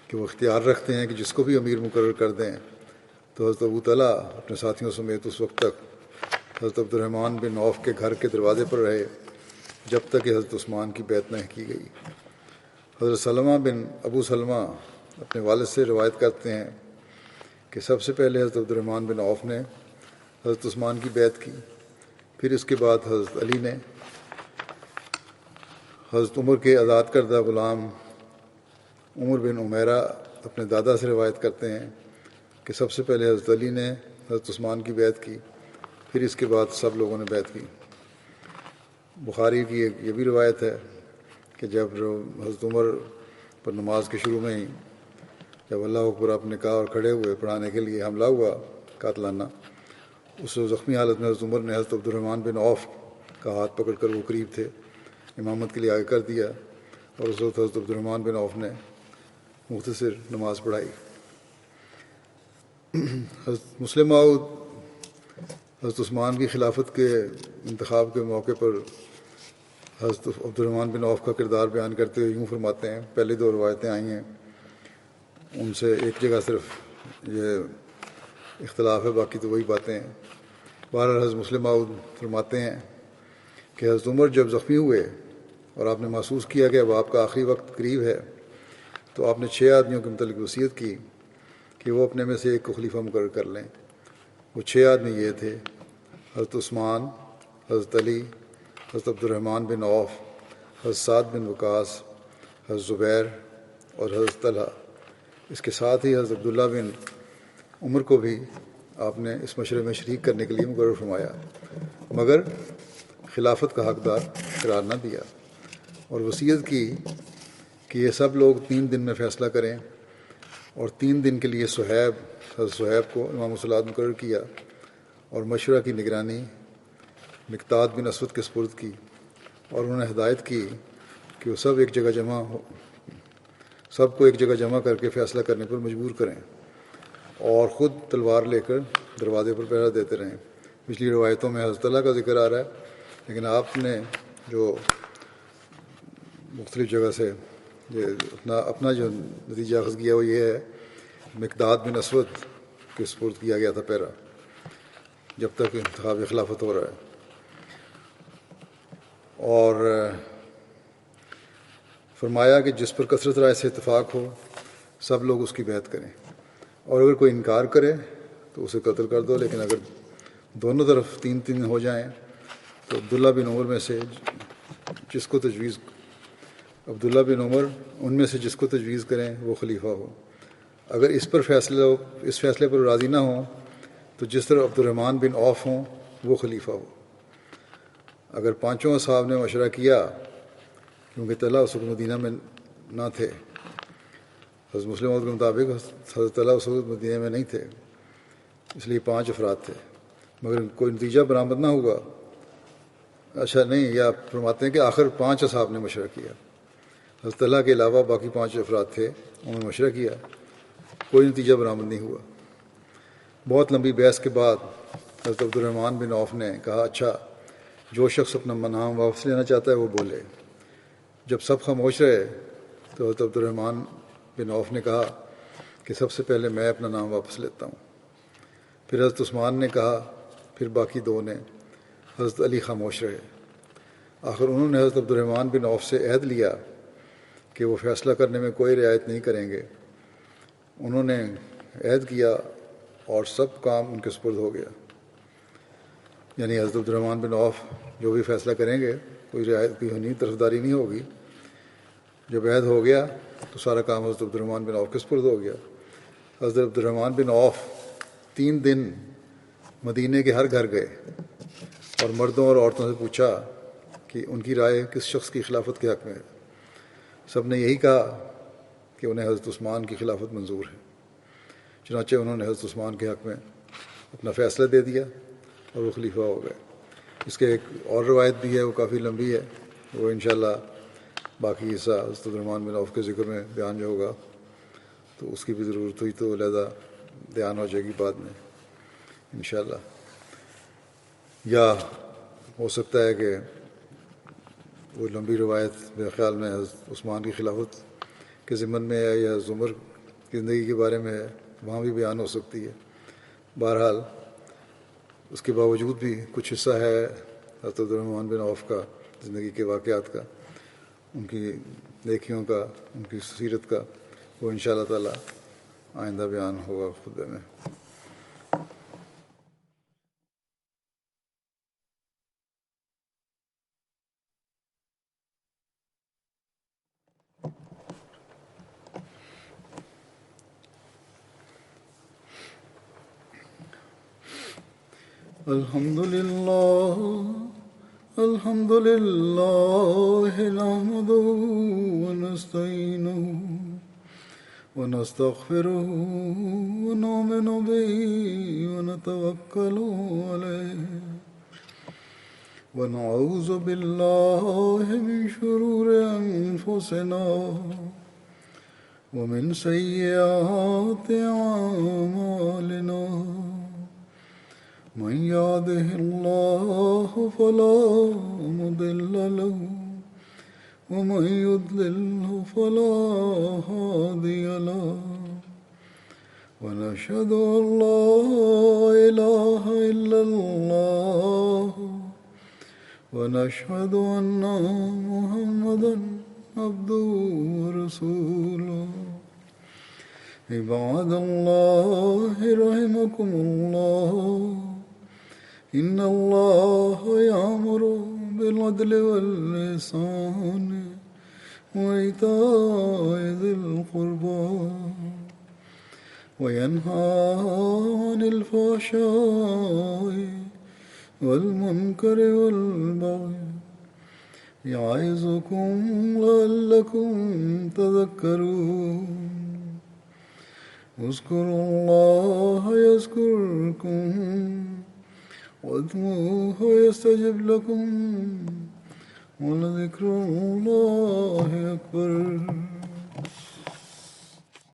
کہ وہ اختیار رکھتے ہیں کہ جس کو بھی امیر مقرر کر دیں، تو حضرت ابو طلحہ اپنے ساتھیوں سمیت اس وقت تک حضرت عبد الرحمن بن عوف کے گھر کے دروازے پر رہے جب تک کہ حضرت عثمان کی بیعت نہ کی گئی۔ حضرت سلمہ بن ابو سلمہ اپنے والد سے روایت کرتے ہیں کہ سب سے پہلے حضرت عبد الرحمن بن عوف نے حضرت عثمان کی بیعت کی، پھر اس کے بعد حضرت علی نے۔ حضرت عمر کے آزاد کردہ غلام عمر بن عمیرہ اپنے دادا سے روایت کرتے ہیں کہ سب سے پہلے حضرت علی نے حضرت عثمان کی بیعت کی، پھر اس کے بعد سب لوگوں نے بیعت کی۔ بخاری کی یہ بھی روایت ہے کہ جب حضرت عمر پر نماز کے شروع میں ہی جب اللہ اکبر آپ نے کہا اور کھڑے ہوئے پڑھانے کے لیے حملہ ہوا قاتلانہ، اس زخمی حالت میں حضرت عمر نے حضرت عبد الرحمن بن عوف کا ہاتھ پکڑ کر، وہ قریب تھے، امامت کے لیے آگے کر دیا، اور اس وقت حضرت عبد الرحمن بن عوف نے مختصر نماز پڑھائی۔ حضرت مسلم موعود حضرت عثمان کی خلافت کے انتخاب کے موقع پر حضرت عبد الرحمن بن عوف کا کردار بیان کرتے ہوئے یوں فرماتے ہیں، پہلی 2 روایتیں آئی ہیں ان سے ایک جگہ صرف یہ اختلاف ہے، باقی تو وہی باتیں ہیں۔ بہرحال حضرت مسلم موعود فرماتے ہیں کہ حضرت عمر جب زخمی ہوئے اور آپ نے محسوس کیا کہ اب آپ کا آخری وقت قریب ہے، تو آپ نے 6 آدمیوں کے متعلق وصیت کی کہ وہ اپنے میں سے ایک کو خلیفہ مقرر کر لیں۔ وہ 6 آدمی یہ تھے: حضرت عثمان، حضرت علی، حضرت عبد الرحمن بن عوف، حضرت سعد بن وقاص، حضرت زبیر اور حضرت طلحہ۔ اس کے ساتھ ہی حضرت عبداللہ بن عمر کو بھی آپ نے اس مشورے میں شریک کرنے کے لیے مقرر فرمایا، مگر خلافت کا حقدار قرار نہ دیا، اور وصیت کی کہ یہ سب لوگ 3 دن میں فیصلہ کریں، اور 3 دن کے لیے حضرت صہیب کو امام الصلاۃ مقرر کیا، اور مشورہ کی نگرانی مقداد بن اسود کے سپرد کی، اور انہوں نے ہدایت کی کہ وہ سب کو ایک جگہ جمع کر کے فیصلہ کرنے پر مجبور کریں، اور خود تلوار لے کر دروازے پر پہرا دیتے رہیں۔ پچھلی روایتوں میں حضرت اللہ کا ذکر آ رہا ہے، لیکن آپ نے جو مختلف جگہ سے اپنا جو نتیجہ اخذ کیا وہ یہ ہے، مقداد بن اسود کے سپرد کیا گیا تھا پہرا جب تک انتخاب خلافت ہو رہا ہے، اور فرمایا کہ جس پر کثرت رائے سے اتفاق ہو سب لوگ اس کی بیعت کریں، اور اگر کوئی انکار کرے تو اسے قتل کر دو، لیکن اگر دونوں طرف 3 ہو جائیں تو عبداللہ بن عمر ان میں سے جس کو تجویز کریں وہ خلیفہ ہو۔ اگر اس فیصلے پر راضی نہ ہوں تو جس طرح عبد الرحمن بن عوف ہوں وہ خلیفہ ہو۔ اگر 5 اصحاب نے مشورہ کیا، کیونکہ طلحہ اس وقت مدینہ میں نہ تھے، حضرت مسلم کے مطابق حضرت طلحہ اس وقت مدینہ میں نہیں تھے، اس لیے 5 افراد تھے، مگر کوئی نتیجہ برآمد نہ ہوا، یا فرماتے ہیں کہ آخر 5 اصحاب نے مشورہ کیا، حضرت طلحہ کے علاوہ باقی 5 افراد تھے، انہوں نے مشورہ کیا، کوئی نتیجہ برآمد نہیں ہوا۔ بہت لمبی بحث کے بعد حضرت عبد الرحمن بن عوف نے کہا، اچھا، جو شخص اپنا نام واپس لینا چاہتا ہے وہ بولے۔ جب سب خاموش رہے تو حضرت عبد الرحمن بن عوف نے کہا کہ سب سے پہلے میں اپنا نام واپس لیتا ہوں۔ پھر حضرت عثمان نے کہا، پھر باقی 2 نے، حضرت علی خاموش رہے۔ آخر انہوں نے حضرت عبد الرحمن بن عوف سے عہد لیا کہ وہ فیصلہ کرنے میں کوئی رعایت نہیں کریں گے۔ انہوں نے عہد کیا اور سب کام ان کے سپرد ہو گیا، یعنی حضرت عبد الرحمن بن عوف جو بھی فیصلہ کریں گے کوئی رعایت کی نہیں، طرفداری نہیں ہوگی۔ جب عہد ہو گیا تو سارا کام حضرت عبد الرحمن بن عوف کے سپرد ہو گیا۔ حضرت عبد الرحمن بن عوف 3 دن مدینے کے ہر گھر گئے اور مردوں اور عورتوں سے پوچھا کہ ان کی رائے کس شخص کی خلافت کے حق میں ہے۔ سب نے یہی کہا کہ انہیں حضرت عثمان کی خلافت منظور ہے۔ چنانچہ انہوں نے حضرت عثمان کے حق میں اپنا فیصلہ دے دیا اور وہ خلیفہ ہو گئے۔ اس کے ایک اور روایت بھی ہے، وہ کافی لمبی ہے، وہ انشاءاللہ باقی حصہ حضرت عبد الرحمن بن عوف کے ذکر میں بیان جو ہوگا تو اس کی بھی ضرورت ہوئی تو علیحدہ بیان ہو جائے گی بعد میں انشاءاللہ۔ یا ہو سکتا ہے کہ وہ لمبی روایت میرے خیال میں حضرت عثمان کی خلافت کے ضمن میں ہے یا زمر کی زندگی کے بارے میں ہے، وہاں بھی بیان ہو سکتی ہے۔ بہرحال اس کے باوجود بھی کچھ حصہ ہے حضرت عبد الرحمن بن عوف کا زندگی کے واقعات کا، ان کی نیکیوں کا، ان کی سیرت کا، وہ انشاءاللہ تعالی آئندہ بیان ہوگا خطبے میں۔ الحمد لله نحمده ونستعينه ونستغفره ونؤمن به ونتوكل عليه ونعوذ بالله من شرور أنفسنا ومن سيئات أعمالنا من يهده الله فلا مضل له ومن يضلله فلا هادي له ونشهد أن لا إله إلا الله ونشهد أن محمدا عبده ورسوله عباد الله رحمكم الله إن الله يأمر بالعدل والإحسان وإيتاء ذي القربى وينهى عن الفحشاء والمنكر والبغي يعظكم لعلكم تذكرون اذكروا الله يذكركم وادعوه يستجب لكم ولذكر الله أكبر